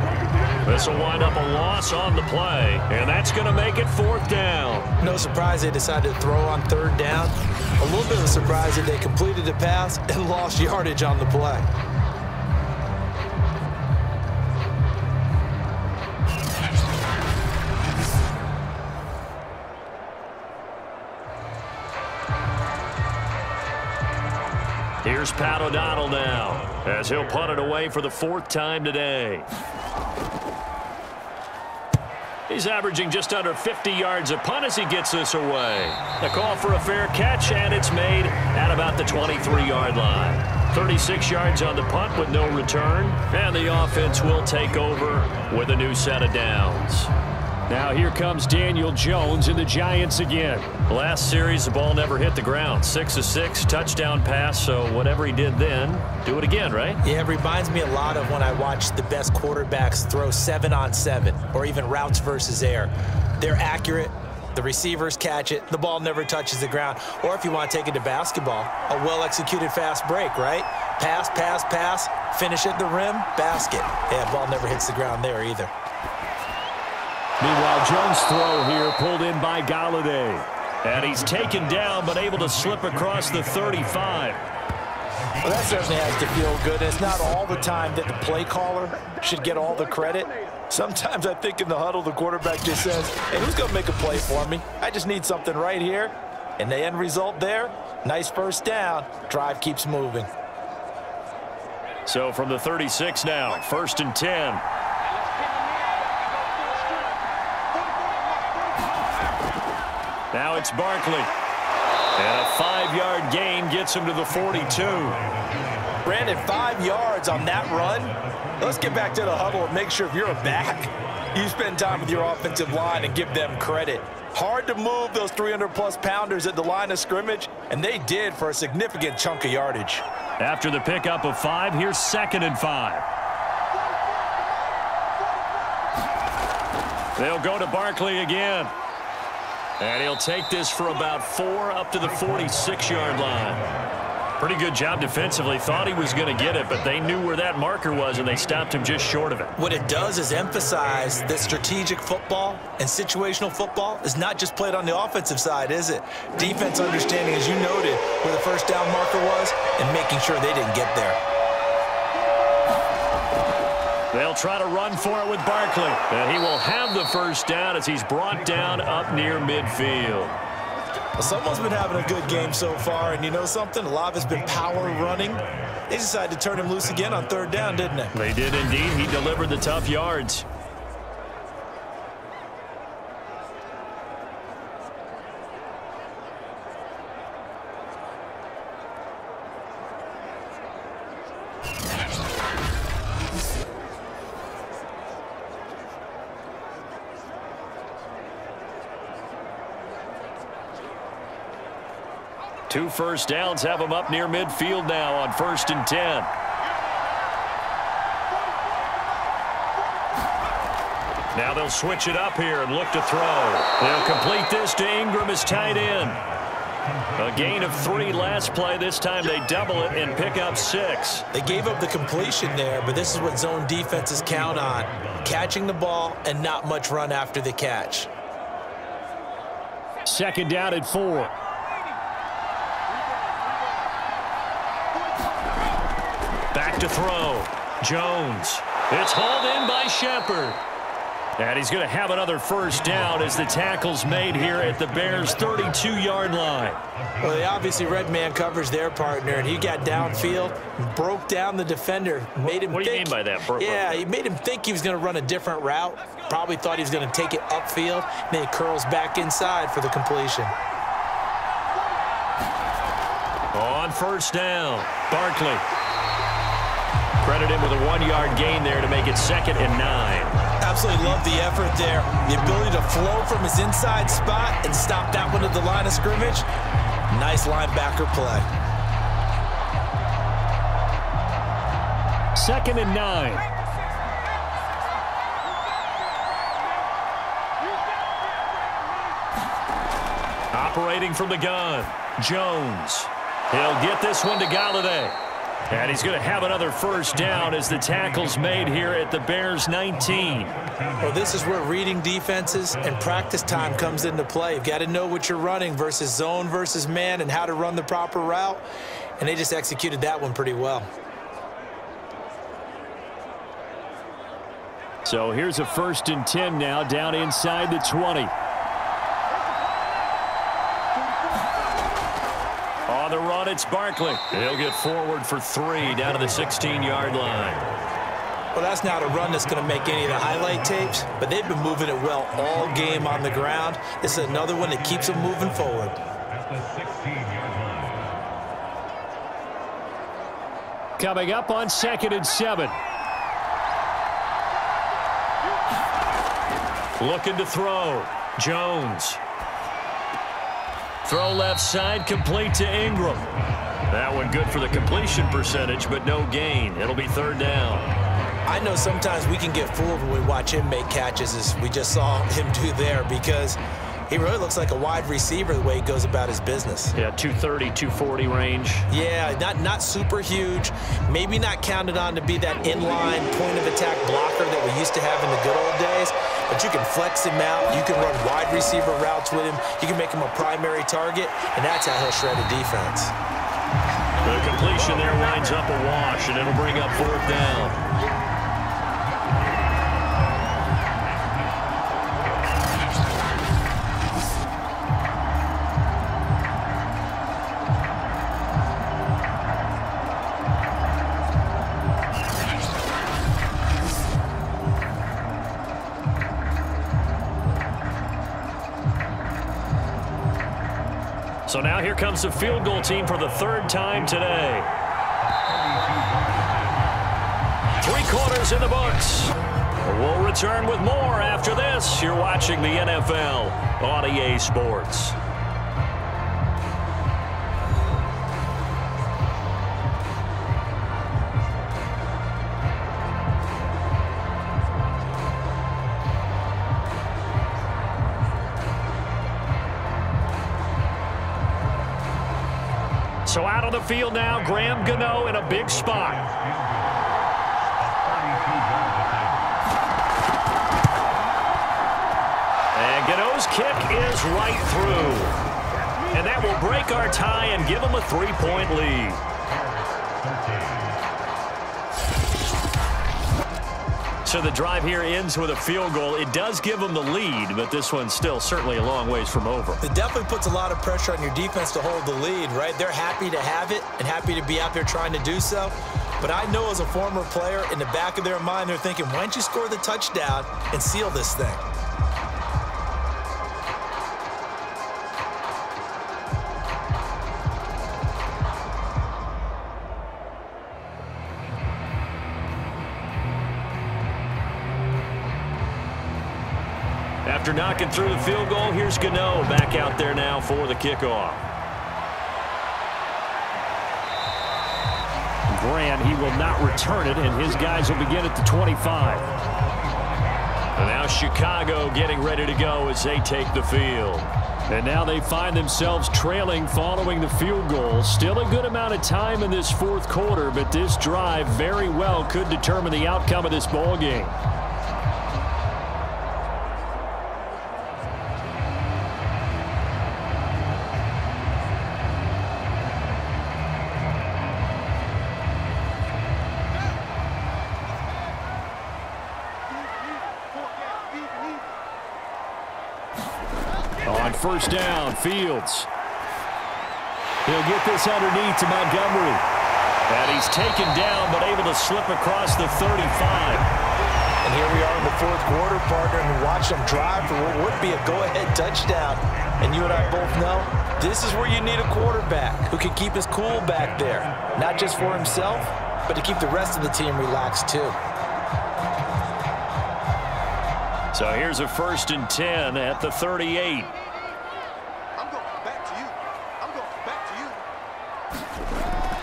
This will wind up a loss on the play, and that's going to make it 4th down. No surprise they decided to throw on 3rd down. A little bit of a surprise that they completed the pass and lost yardage on the play. Here's Pat O'Donnell now as he'll punt it away for the 4th time today. He's averaging just under 50 yards a punt as he gets this away. The call for a fair catch, and it's made at about the 23-yard line. 36 yards on the punt with no return, and the offense will take over with a new set of downs. Now here comes Daniel Jones and the Giants again. Last series, the ball never hit the ground. 6 of 6, touchdown pass, so whatever he did then, do it again, right? Yeah, it reminds me a lot of when I watch the best quarterbacks throw 7-on-7 or even routes versus air. They're accurate. The receivers catch it. The ball never touches the ground. Or if you want to take it to basketball, a well-executed fast break, right? Pass, pass, pass, finish at the rim, basket. Yeah, ball never hits the ground there either. Meanwhile, Jones' throw here pulled in by Galladay. And he's taken down but able to slip across the 35. Well, that certainly has to feel good. It's not all the time that the play caller should get all the credit. Sometimes I think in the huddle, the quarterback just says, hey, who's going to make a play for me? I just need something right here. And the end result there, nice first down. Drive keeps moving. So from the 36 now, 1st and 10. Now it's Barkley. And a 5-yard gain gets him to the 42. Brandon, 5 yards on that run. Let's get back to the huddle and make sure if you're a back, you spend time with your offensive line and give them credit. Hard to move those 300-plus pounders at the line of scrimmage, and they did for a significant chunk of yardage. After the pickup of 5, here's 2nd and 5. They'll go to Barkley again. And he'll take this for about 4 up to the 46-yard line. Pretty good job defensively. Thought he was going to get it, but they knew where that marker was, and they stopped him just short of it. What it does is emphasize that strategic football and situational football is not just played on the offensive side, is it? Defense understanding, as you noted, where the first down marker was and making sure they didn't get there. They'll try to run for it with Barkley. And he will have the first down as he's brought down up near midfield. Well, someone's been having a good game so far, and you know something? A lot of it's been power running. They decided to turn him loose again on 3rd down, didn't they? They did indeed. He delivered the tough yards. Two first downs have him up near midfield now on 1st and 10. Now they'll switch it up here and look to throw. They'll complete this to Ingram as tight end. A gain of 3 last play. This time they double it and pick up 6. They gave up the completion there, but this is what zone defenses count on. Catching the ball and not much run after the catch. 2nd down and 4. Back to throw. Jones. It's hauled in by Shepard. And he's going to have another first down as the tackle's made here at the Bears' 32-yard line. Well, they obviously red man covers their partner, and he got downfield, broke down the defender, made him What do you mean by that? Yeah, he made him think he was going to run a different route. Probably thought he was going to take it upfield, and then he curls back inside for the completion. On 1st down, Barkley. Credit him with a 1-yard gain there to make it 2nd and 9. Absolutely love the effort there. The ability to flow from his inside spot and stop that one at the line of scrimmage. Nice linebacker play. 2nd and 9. Operating from the gun, Jones. He'll get this one to Galladay. And he's going to have another first down as the tackle's made here at the Bears' 19. Well, this is where reading defenses and practice time comes into play. You've got to know what you're running versus zone versus man and how to run the proper route. And they just executed that one pretty well. So here's a 1st and 10 now down inside the 20. On the run, it's Barkley. He'll get forward for 3 down to the 16-yard line. Well, that's not a run that's going to make any of the highlight tapes, but they've been moving it well all game on the ground. This is another one that keeps them moving forward. Coming up on 2nd and 7. Looking to throw. Jones. Throw left side, complete to Ingram. That one good for the completion percentage, but no gain. It'll be 3rd down. I know sometimes we can get fooled when we watch him make catches, as we just saw him do there, because he really looks like a wide receiver the way he goes about his business. Yeah, 230, 240 range. Yeah, not super huge. Maybe not counted on to be that inline point-of-attack blocker that we used to have in the good old days. But you can flex him out. You can run wide receiver routes with him. You can make him a primary target, and that's how he'll shred a defense. The completion there winds up a wash, and it'll bring up 4th down. So now here comes the field goal team for the third time today. 3 quarters in the books. We'll return with more after this. You're watching the NFL on EA Sports. So out on the field now, Graham Gano in a big spot. And Gano's kick is right through. And that will break our tie and give them a 3-point lead. So the drive here ends with a field goal. It does give them the lead, but this one's still certainly a long ways from over. It definitely puts a lot of pressure on your defense to hold the lead, right? They're happy to have it and happy to be out there trying to do so. But I know as a former player, in the back of their mind, they're thinking, why don't you score the touchdown and seal this thing? After knocking through the field goal, here's Gano back out there now for the kickoff. Grant, he will not return it, and his guys will begin at the 25. And now Chicago getting ready to go as they take the field. And now they find themselves trailing following the field goal. Still a good amount of time in this fourth quarter, but this drive very well could determine the outcome of this ball game. On first down, Fields. He'll get this underneath to Montgomery. And he's taken down, but able to slip across the 35. And here we are in the fourth quarter, partner, and watch them drive for what would be a go-ahead touchdown. And you and I both know this is where you need a quarterback who can keep his cool back there. Not just for himself, but to keep the rest of the team relaxed too. So here's a 1st and 10 at the 38.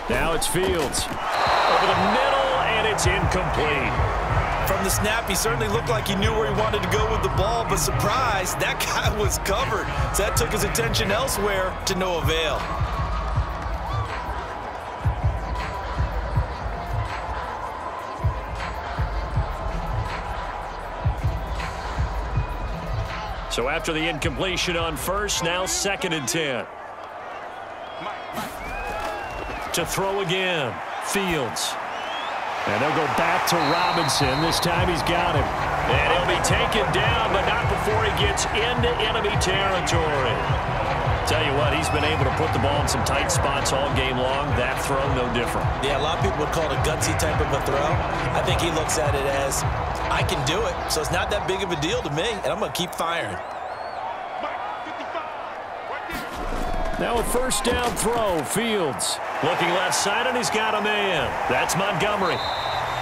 Now it's Fields. Over the middle, and it's incomplete. From the snap, he certainly looked like he knew where he wanted to go with the ball, but surprise, that guy was covered. So that took his attention elsewhere to no avail. So after the incompletion on first, now 2nd and 10. To throw again, Fields. And they'll go back to Robinson. This time he's got him. And he'll be taken down, but not before he gets into enemy territory. Tell you what, he's been able to put the ball in some tight spots all game long. That throw, no different. Yeah, a lot of people would call it a gutsy type of a throw. I think he looks at it as, I can do it, so it's not that big of a deal to me, and I'm going to keep firing. Now a 1st down throw, Fields. Looking left side, and he's got a man. That's Montgomery.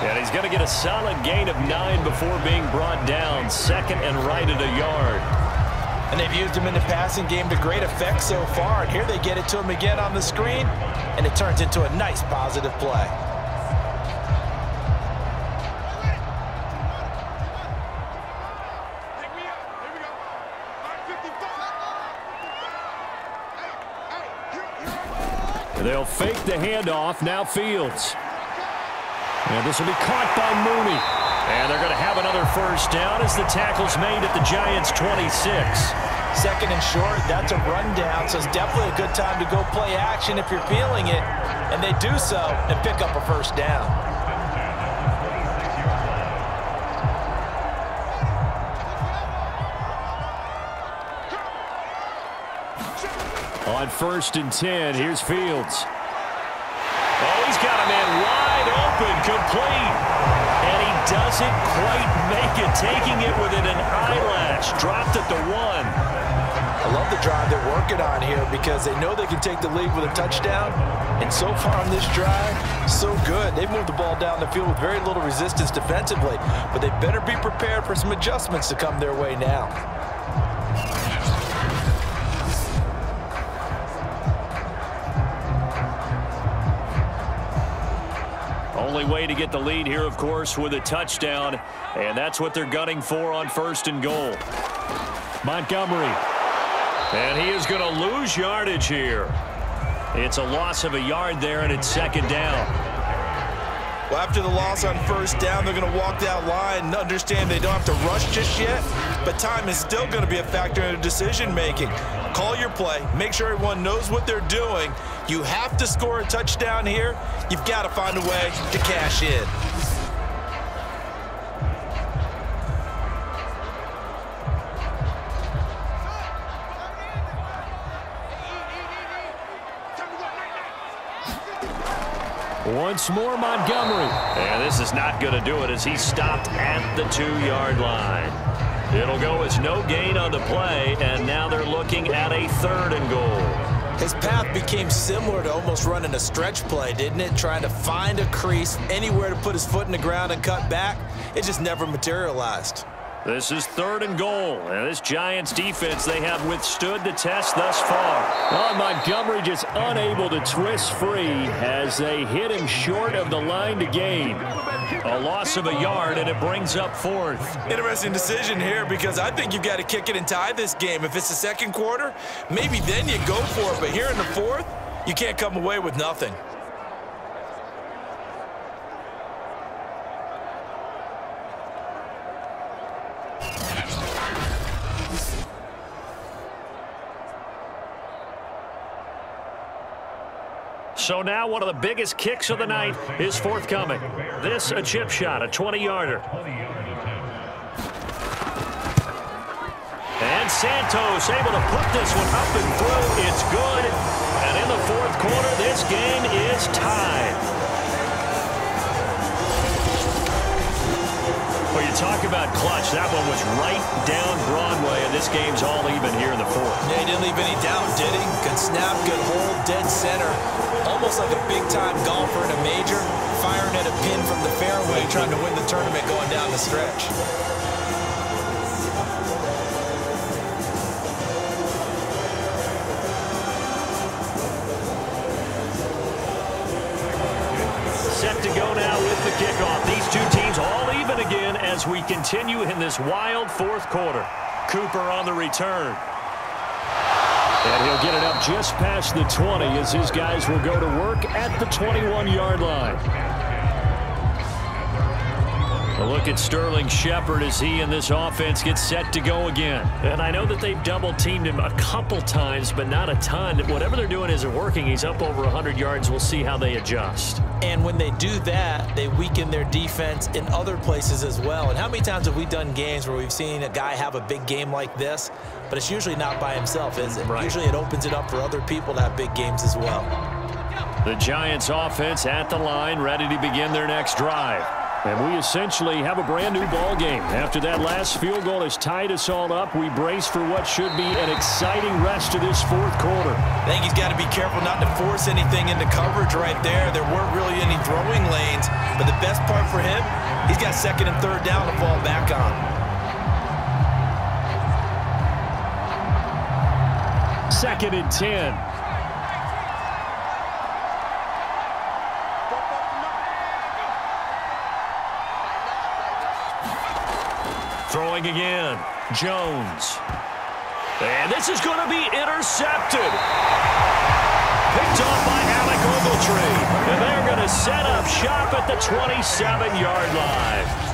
And he's going to get a solid gain of 9 before being brought down. 2nd and right at a yard. And they've used him in the passing game to great effect so far. And here they get it to him again on the screen, and it turns into a nice positive play. They'll fake the handoff. Now Fields. And this will be caught by Mooney. And they're going to have another 1st down as the tackle's made at the Giants' 26. 2nd and short, that's a rundown, so it's definitely a good time to go play action if you're feeling it. And they do so and pick up a 1st down. On 1st and 10, here's Fields. Oh, he's got a man wide open, complete. And he doesn't quite make it, taking it within an eyelash. Dropped at the 1. I love the drive they're working on here because they know they can take the lead with a touchdown. And so far on this drive, so good. They've moved the ball down the field with very little resistance defensively, but they better be prepared for some adjustments to come their way now. Only way to get the lead here, of course, with a touchdown, and that's what they're gunning for on 1st and goal. Montgomery, and he is going to lose yardage here. It's a loss of a yard there, and it's 2nd down. Well, after the loss on 1st down, they're going to walk that line and understand they don't have to rush just yet, but time is still going to be a factor in their decision-making. Call your play. Make sure everyone knows what they're doing. You have to score a touchdown here. You've got to find a way to cash in. Once more, Montgomery. And this is not going to do it as he stopped at the 2-yard line. It'll go as no gain on the play, and now they're looking at a 3rd and goal. His path became similar to almost running a stretch play, didn't it? Trying to find a crease, anywhere to put his foot in the ground and cut back. It just never materialized. This is 3rd and goal, and this Giants defense, they have withstood the test thus far. Oh, Montgomery just unable to twist free as they hit him short of the line to gain. A loss of a yard, and it brings up 4th. Interesting decision here because I think you've got to kick it and tie this game. If it's the 2nd quarter, maybe then you go for it, but here in the 4th, you can't come away with nothing. So now one of the biggest kicks of the night is forthcoming. This a chip shot, a 20-yarder. And Santos able to put this one up and through. It's good. And in the 4th quarter, this game is tied. Well, you talk about clutch. That one was right down Broadway, and this game's all even here in the 4th. Yeah, he didn't leave any doubt, did he? Good snap, good hold, dead center. Almost like a big-time golfer in a major, firing at a pin from the fairway, trying to win the tournament going down the stretch. Set to go now with the kickoff. These two teams all even again as we continue in this wild 4th quarter. Cooper on the return. And he'll get it up just past the 20 as his guys will go to work at the 21-yard line. A look at Sterling Shepard as he and this offense gets set to go again. And I know that they've double-teamed him a couple times, but not a ton. Whatever they're doing isn't working. He's up over 100 yards. We'll see how they adjust. And when they do that, they weaken their defense in other places as well. And how many times have we done games where we've seen a guy have a big game like this, but it's usually not by himself, is it? Right. Usually it opens it up for other people to have big games as well. The Giants offense at the line, ready to begin their next drive. And we essentially have a brand new ball game. After that last field goal has tied us all up, we brace for what should be an exciting rest of this 4th quarter. I think he's got to be careful not to force anything into coverage right there. There weren't really any throwing lanes, but the best part for him, he's got 2nd and 3rd down to fall back on. 2nd and 10. Throwing again, Jones. And this is going to be intercepted. Picked off by Alec Ogletree. And they're going to set up shop at the 27-yard line.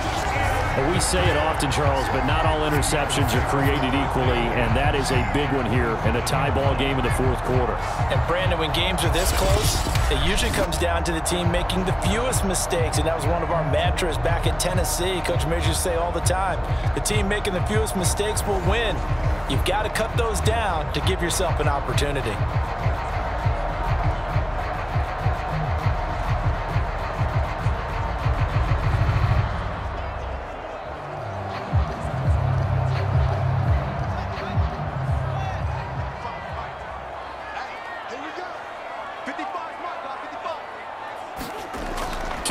We say it often, Charles, but not all interceptions are created equally, and that is a big one here in a tie ball game in the 4th quarter. And Brandon, when games are this close, it usually comes down to the team making the fewest mistakes, and that was one of our mantras back at Tennessee. Coach Majors used to say all the time, the team making the fewest mistakes will win. You've got to cut those down to give yourself an opportunity.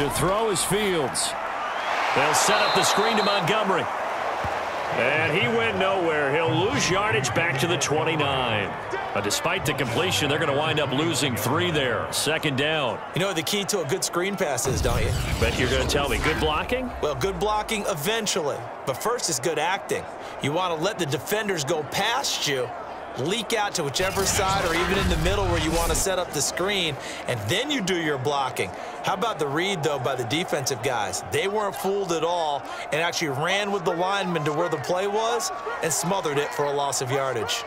To throw is Fields. They'll set up the screen to Montgomery. And he went nowhere. He'll lose yardage back to the 29. But despite the completion, they're going to wind up losing 3 there. Second down. You know what the key to a good screen pass is, don't you? Bet you're going to tell me. Good blocking? Well, good blocking eventually. But first is good acting. You want to let the defenders go past you, leak out to whichever side or even in the middle where you want to set up the screen, and then you do your blocking. How about the read, though, by the defensive guys? They weren't fooled at all and actually ran with the lineman to where the play was and smothered it for a loss of yardage.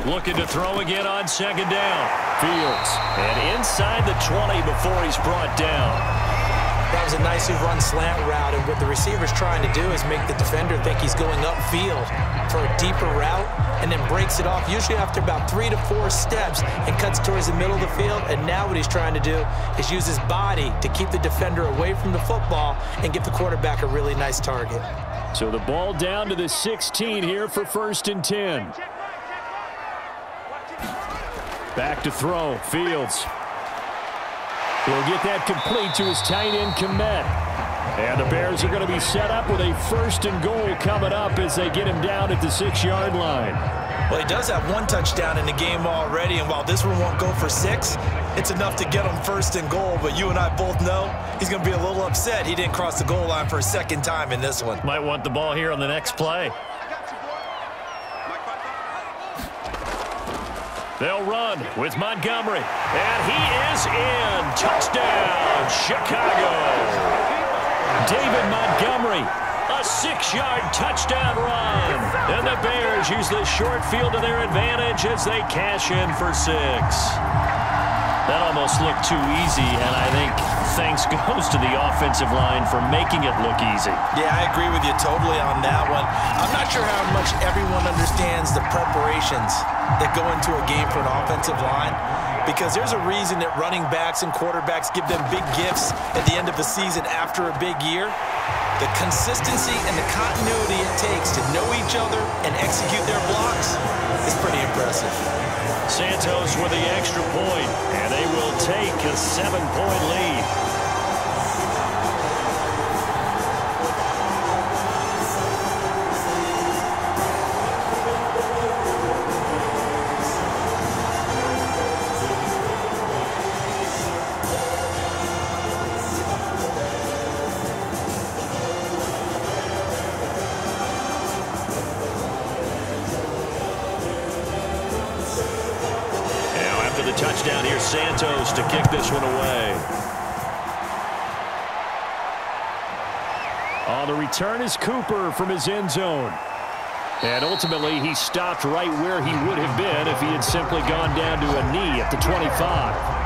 Looking to throw again on second down. Fields. And inside the 20 before he's brought down. That was a nicely run slant route, and what the receiver's trying to do is make the defender think he's going upfield for a deeper route and then breaks it off, usually after about 3 to 4 steps, and cuts towards the middle of the field. And now what he's trying to do is use his body to keep the defender away from the football and give the quarterback a really nice target. So the ball down to the 16 here for 1st and 10. Back to throw. Fields. He'll get that complete to his tight end, Komet. And the Bears are going to be set up with a 1st and goal coming up as they get him down at the 6-yard line. Well, he does have 1 touchdown in the game already, and while this one won't go for 6, it's enough to get him 1st and goal. But you and I both know he's going to be a little upset he didn't cross the goal line for a 2nd time in this one. Might want the ball here on the next play. They'll run with Montgomery. And he is in. Touchdown, Chicago. David Montgomery, a 6-yard touchdown run. And the Bears use the short field to their advantage as they cash in for 6. That almost looked too easy, and I think thanks goes to the offensive line for making it look easy. Yeah, I agree with you totally on that one. I'm not sure how much everyone understands the preparations that go into a game for an offensive line, because there's a reason that running backs and quarterbacks give them big gifts at the end of the season after a big year. The consistency and the continuity it takes to know each other and execute their blocks is pretty impressive. Santos with the extra point, and they will take a 7-point lead. Touchdown here, Santos to kick this one away. On the return is Cooper from his end zone. And ultimately, he stopped right where he would have been if he had simply gone down to a knee at the 25.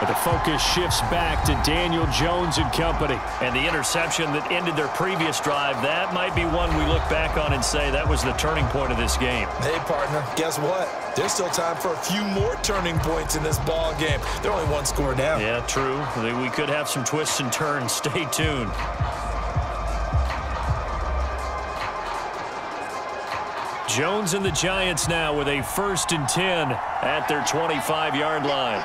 But the focus shifts back to Daniel Jones and company. And the interception that ended their previous drive, that might be one we look back on and say that was the turning point of this game. Hey, partner, guess what? There's still time for a few more turning points in this ball game. They're only 1 score down. Yeah, true. We could have some twists and turns. Stay tuned. Jones and the Giants now with a 1st and 10 at their 25-yard line.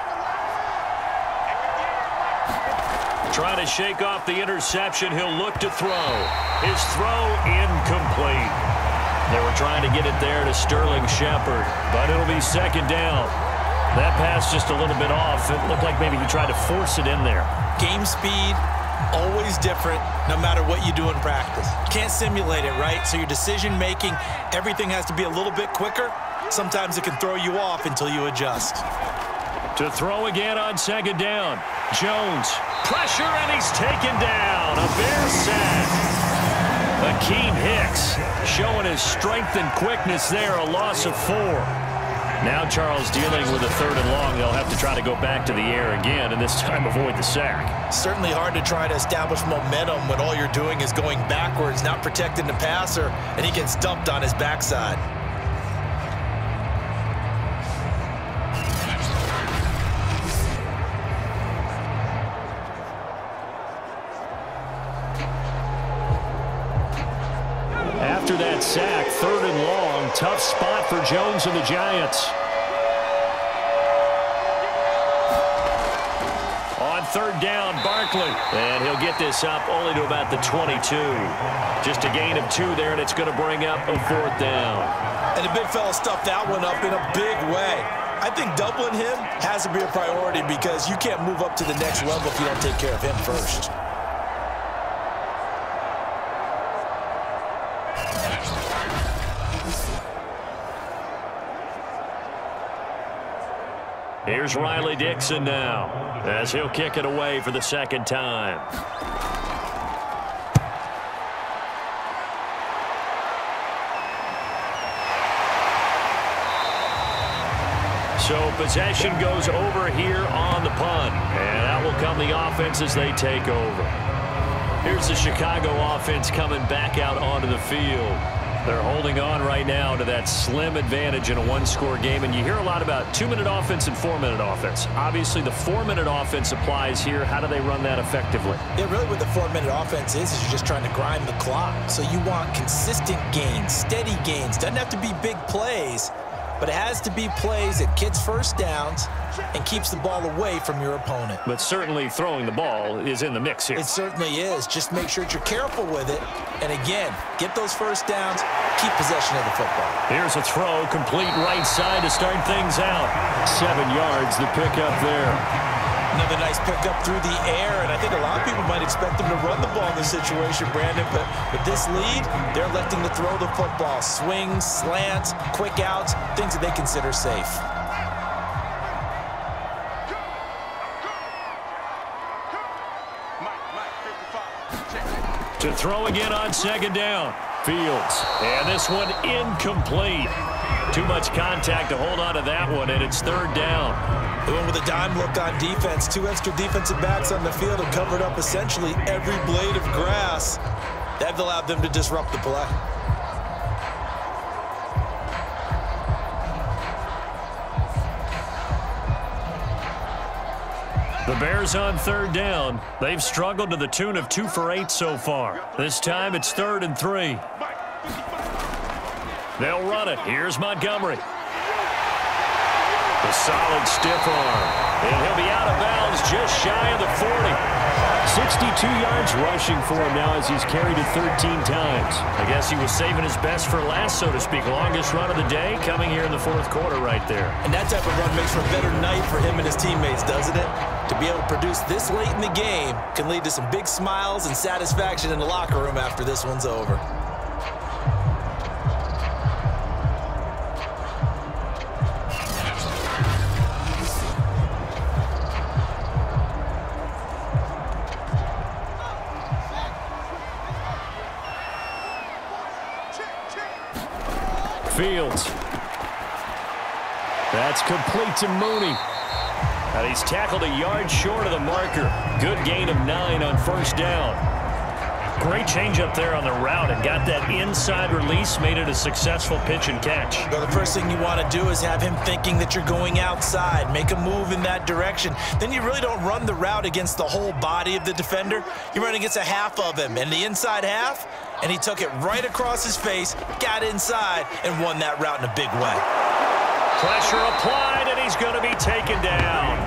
Trying to shake off the interception. He'll look to throw. His throw incomplete. They were trying to get it there to Sterling Shepard, but it'll be 2nd down. That pass just a little bit off. It looked like maybe he tried to force it in there. Game speed, always different, no matter what you do in practice. Can't simulate it, right? So your decision-making, everything has to be a little bit quicker. Sometimes it can throw you off until you adjust. To throw again on 2nd down. Jones, pressure, and he's taken down. A Bear sack. Akeem Hicks showing his strength and quickness there, a loss of 4. Now Charles dealing with a 3rd and long. They'll have to try to go back to the air again, and this time avoid the sack. Certainly hard to try to establish momentum when all you're doing is going backwards, not protecting the passer, and he gets dumped on his backside. After that sack, 3rd and long, tough spot for Jones and the Giants. third down, Barkley. And he'll get this up only to about the 22. Just a gain of 2 there, and it's going to bring up a 4th down. And the big fella stuffed that one up in a big way. I think doubling him has to be a priority because you can't move up to the next level if you don't take care of him first. Here's Riley Dixon now as he'll kick it away for the 2nd time. So possession goes over here on the punt, and that will come the offense as they take over. Here's the Chicago offense coming back out onto the field. They're holding on right now to that slim advantage in a 1-score game, and you hear a lot about 2-minute offense and 4-minute offense. Obviously, the 4-minute offense applies here. How do they run that effectively? Yeah, really what the 4-minute offense is you're just trying to grind the clock. So you want consistent gains, steady gains. Doesn't have to be big plays, but it has to be plays that gets first downs and keeps the ball away from your opponent. But certainly throwing the ball is in the mix here. It certainly is. Just make sure that you're careful with it. And again, get those first downs, keep possession of the football. Here's a throw, complete right side to start things out. 7 yards, the pickup there. Another nice pickup through the air, and I think a lot of people might expect them to run the ball in this situation, Brandon, but with this lead, they're electing to throw the football. Swings, slants, quick outs, things that they consider safe. To throw again on 2nd down. Fields. And this one incomplete. Too much contact to hold on to that one, and it's 3rd down. The one with a dime look on defense. 2 extra defensive backs on the field and covered up essentially every blade of grass. That allowed them to disrupt the play. The Bears on 3rd down. They've struggled to the tune of 2 for 8 so far. This time it's 3rd and 3. They'll run it. Here's Montgomery. A solid stiff arm. And he'll be out of bounds just shy of the 40. 62 yards rushing for him now as he's carried it 13 times. I guess he was saving his best for last, so to speak. Longest run of the day coming here in the 4th quarter right there. And that type of run makes for a better night for him and his teammates, doesn't it? To be able to produce this late in the game can lead to some big smiles and satisfaction in the locker room after this one's over. Fields. That's complete to Mooney. And he's tackled a yard short of the marker. Good gain of 9 on 1st down. Great change up there on the route and got that inside release, made it a successful pitch and catch. Well, the first thing you want to do is have him thinking that you're going outside, make a move in that direction. Then you really don't run the route against the whole body of the defender. You run against a half of him, and the inside half, and he took it right across his face, got inside, and won that route in a big way. Pressure applied, and he's going to be taken down.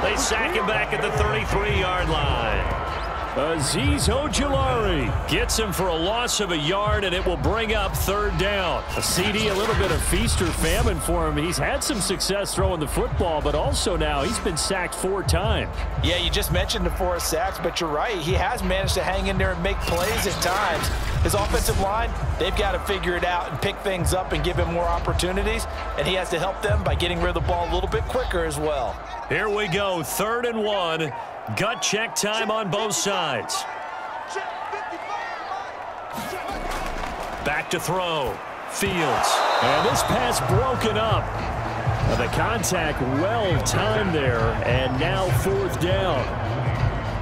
They sack him back at the 33-yard line. Azeez Ojulari gets him for a loss of a yard, and it will bring up 3rd down. A CD, a little bit of feast or famine for him. He's had some success throwing the football, but also now he's been sacked 4 times. Yeah, you just mentioned the 4 sacks, but you're right. He has managed to hang in there and make plays at times. His offensive line, they've got to figure it out and pick things up and give him more opportunities, and he has to help them by getting rid of the ball a little bit quicker as well. Here we go, 3rd and 1. Gut check time on both sides. Back to throw. Fields. And this pass broken up. The contact well timed there, and now 4th down.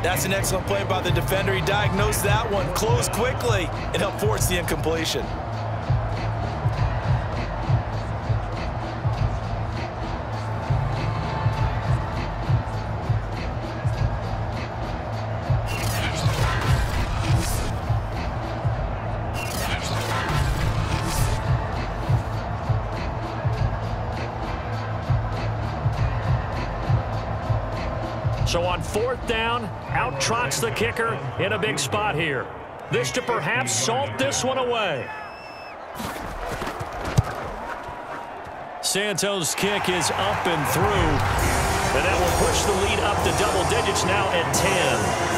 That's an excellent play by the defender. He diagnosed that one, closed quickly, and helped force the incompletion. So on 4th down, out trots the kicker in a big spot here. This to perhaps salt this one away. Santos' kick is up and through. And that will push the lead up to double digits now at 10.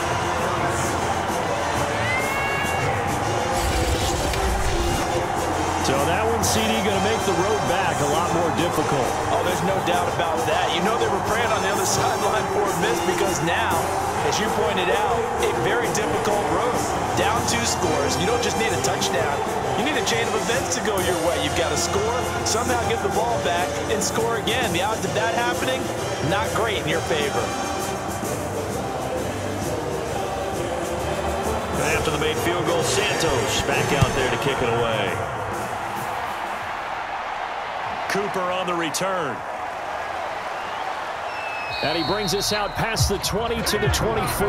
So that one, CD, going to make the road back a lot more difficult. Oh, there's no doubt about that. You know they were praying on the other sideline for a miss because now, as you pointed out, a very difficult road. Down 2 scores. You don't just need a touchdown. You need a chain of events to go your way. You've got to score, somehow get the ball back, and score again. The odds of that happening, not great in your favor. And after the made field goal, Santos back out there to kick it away. Cooper on the return. And he brings us out past the 20 to the 24.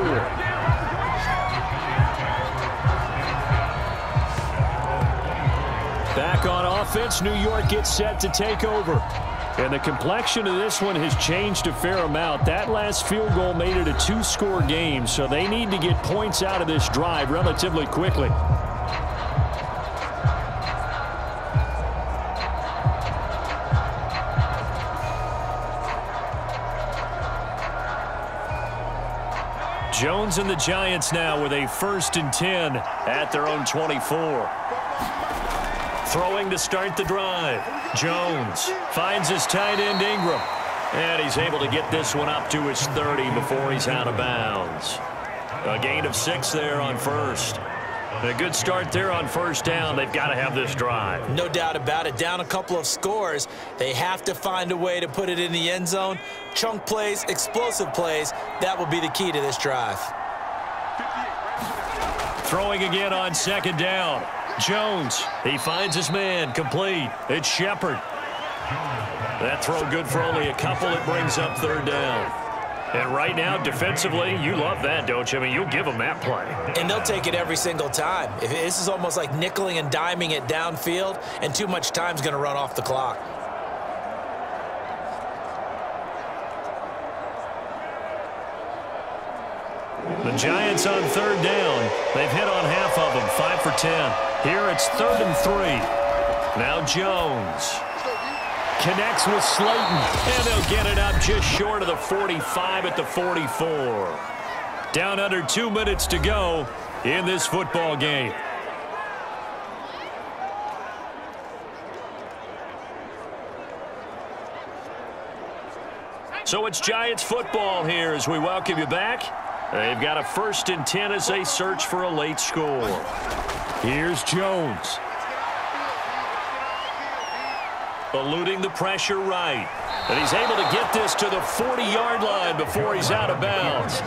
Back on offense, New York gets set to take over. And the complexion of this one has changed a fair amount. That last field goal made it a 2-score game, so they need to get points out of this drive relatively quickly. Jones and the Giants now with a 1st and 10 at their own 24. Throwing to start the drive. Jones finds his tight end Ingram. And he's able to get this one up to his 30 before he's out of bounds. A gain of 6 there on 1st. A good start there on 1st down. They've got to have this drive. No doubt about it. Down a couple of scores. They have to find a way to put it in the end zone. Chunk plays, explosive plays. That will be the key to this drive. Throwing again on 2nd down. Jones, he finds his man, complete. It's Shepard. That throw good for only a couple. It brings up 3rd down. And right now, defensively, you love that, don't you? I mean, you'll give them that play. And they'll take it every single time. This is almost like nickeling and diming it downfield, and too much time's going to run off the clock. The Giants on 3rd down. They've hit on half of them, 5 for 10. Here it's 3rd and 3. Now Jones connects with Slayton, and they'll get it up just short of the 45 at the 44. Down under 2 minutes to go in this football game. So it's Giants football here as we welcome you back. They've got a 1st and 10 as they search for a late score. Here's Jones. Eluding the pressure right. And he's able to get this to the 40-yard line before he's out of bounds.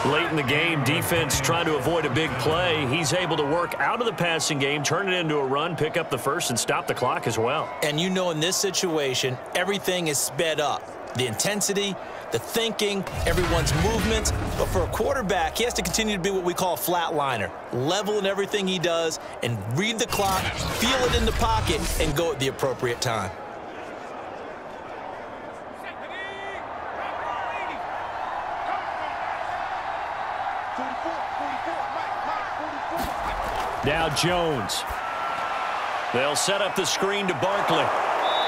Late in the game, defense trying to avoid a big play. He's able to work out of the passing game, turn it into a run, pick up the 1st, and stop the clock as well. And you know in this situation, everything is sped up. The intensity, the thinking, everyone's movements. But for a quarterback, he has to continue to be what we call a flatliner. Level in everything he does and read the clock, feel it in the pocket, and go at the appropriate time. Now Jones. They'll set up the screen to Barkley.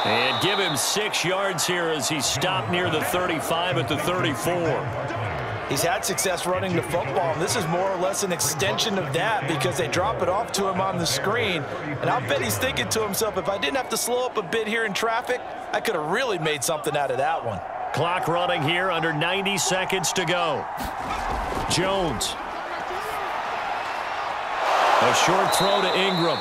And give him 6 yards here as he's stopped near the 35 at the 34. He's had success running the football, and this is more or less an extension of that because they drop it off to him on the screen. And I'll bet he's thinking to himself, if I didn't have to slow up a bit here in traffic, I could have really made something out of that one. Clock running here, under 90 seconds to go. Jones. A short throw to Ingram.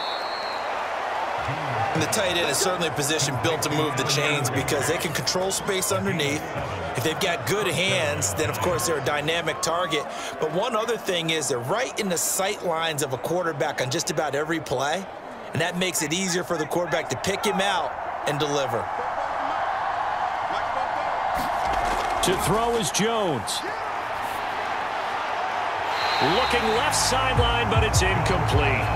And the tight end is certainly a position built to move the chains because they can control space underneath. If they've got good hands, then, of course, they're a dynamic target. But one other thing is they're right in the sight lines of a quarterback on just about every play, and that makes it easier for the quarterback to pick him out and deliver. To throw is Jones. Looking left sideline, but it's incomplete.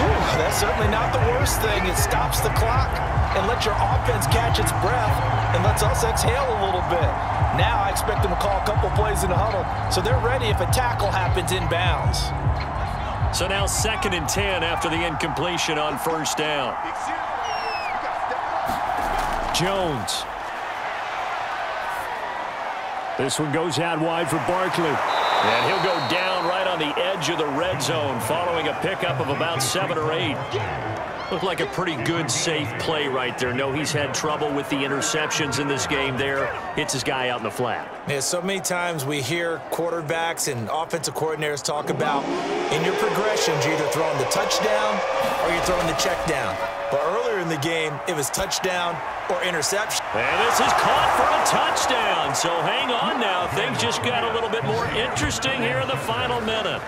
Ooh, that's certainly not the worst thing. It stops the clock and lets your offense catch its breath and lets us exhale a little bit. Now I expect them to call a couple plays in the huddle, so they're ready if a tackle happens inbounds. So now 2nd and 10 after the incompletion on 1st down. Jones. This one goes out wide for Barkley. And he'll go down right on the edge of the red zone following a pickup of about 7 or 8. Looked like a pretty good, safe play right there. No, he's had trouble with the interceptions in this game there. Hits his guy out in the flat. Yeah, so many times we hear quarterbacks and offensive coordinators talk about in your progressions, you're either throwing the touchdown or you're throwing the check down. But earlier in the game, it was touchdown or interception. And this is caught for a touchdown. So hang on now. Things just got a little bit more interesting here in the final minute.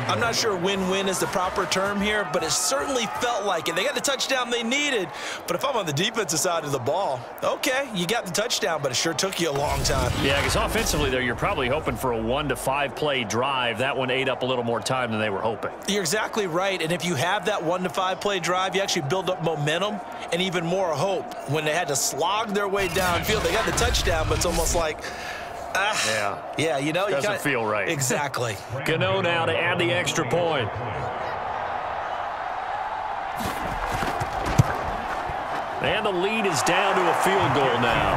I'm not sure win-win is the proper term here, but it certainly felt like it. They got the touchdown they needed, but if I'm on the defensive side of the ball, okay, you got the touchdown, but it sure took you a long time. Yeah, because offensively there, you're probably hoping for a 1 to 5 play drive. That one ate up a little more time than they were hoping. You're exactly right, and if you have that 1 to 5 play drive, you actually build up momentum and even more hope. When they had to slog their way downfield, they got the touchdown, but it's almost like, yeah, you know, doesn't feel right. Exactly. Gano now to add the extra point. And the lead is down to a field goal now.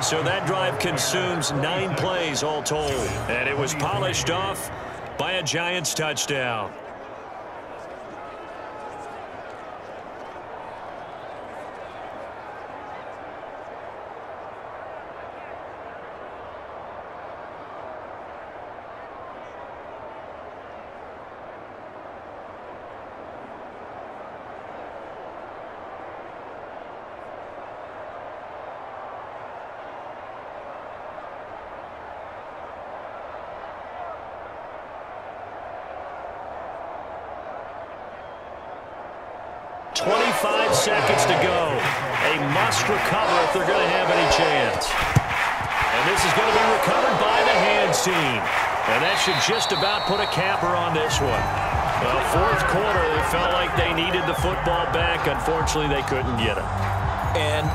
So that drive consumes 9 plays all told. And it was polished off by a Giants touchdown. Seconds to go. A must recover if they're going to have any chance. And this is going to be recovered by the hands team. And that should just about put a capper on this one. Well, 4th quarter, they felt like they needed the football back. Unfortunately, they couldn't get it. And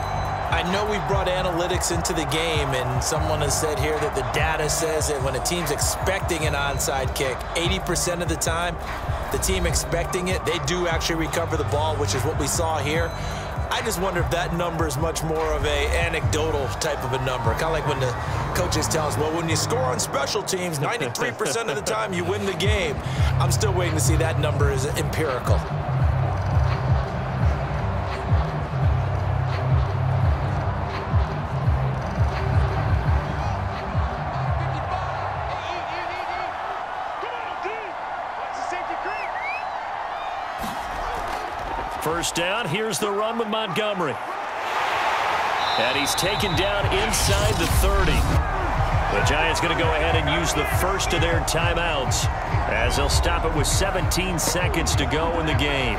I know we brought analytics into the game, and someone has said here that the data says that when a team's expecting an onside kick, 80% of the time, the team expecting it, they do actually recover the ball, which is what we saw here. I just wonder if that number is much more of a anecdotal type of a number. Kind of like when the coaches tell us, well, when you score on special teams, 93% of the time you win the game. I'm still waiting to see that number is empirical. First down, here's the run with Montgomery. And he's taken down inside the 30. The Giants going to go ahead and use the first of their timeouts as they'll stop it with 17 seconds to go in the game.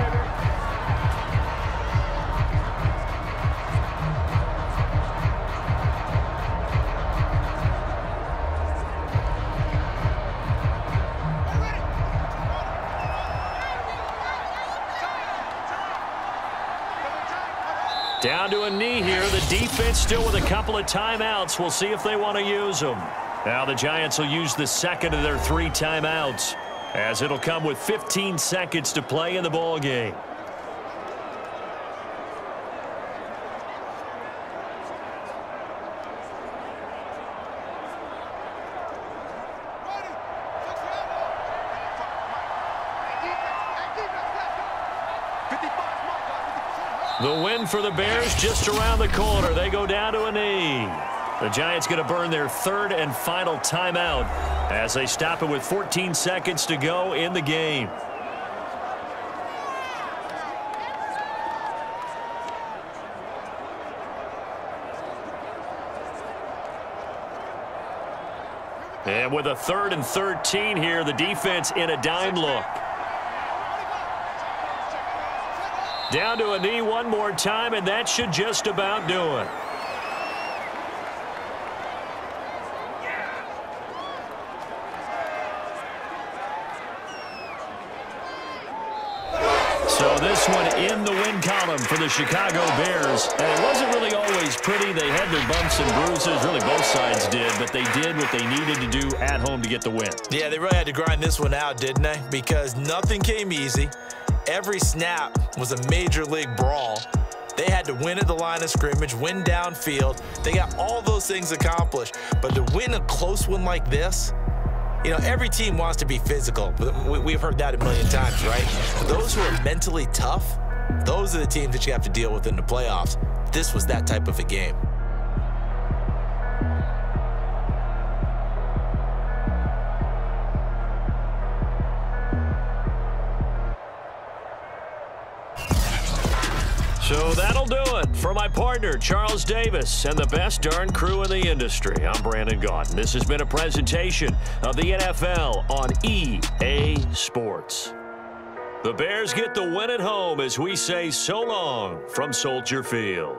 Down to a knee here. The defense still with a couple of timeouts. We'll see if they want to use them. Now the Giants will use the second of their 3 timeouts, as it'll come with 15 seconds to play in the ball game. The win for the Bears just around the corner. They go down to a knee. The Giants going to burn their 3rd and final timeout as they stop it with 14 seconds to go in the game. And with a 3rd and 13 here, the defense in a dime look. Down to a knee one more time, and that should just about do it. So this one in the win column for the Chicago Bears. And it wasn't really always pretty. They had their bumps and bruises. Really, both sides did. But they did what they needed to do at home to get the win. Yeah, they really had to grind this one out, didn't they? Because nothing came easy. Every snap was a major league brawl. They had to win at the line of scrimmage, win downfield. They got all those things accomplished. But to win a close one like this, you know, every team wants to be physical. We've heard that a million times, right? But those who are mentally tough, those are the teams that you have to deal with in the playoffs. This was that type of a game. So that'll do it for my partner, Charles Davis, and the best darn crew in the industry. I'm Brandon Gaudin. This has been a presentation of the NFL on EA Sports. The Bears get the win at home as we say so long from Soldier Field.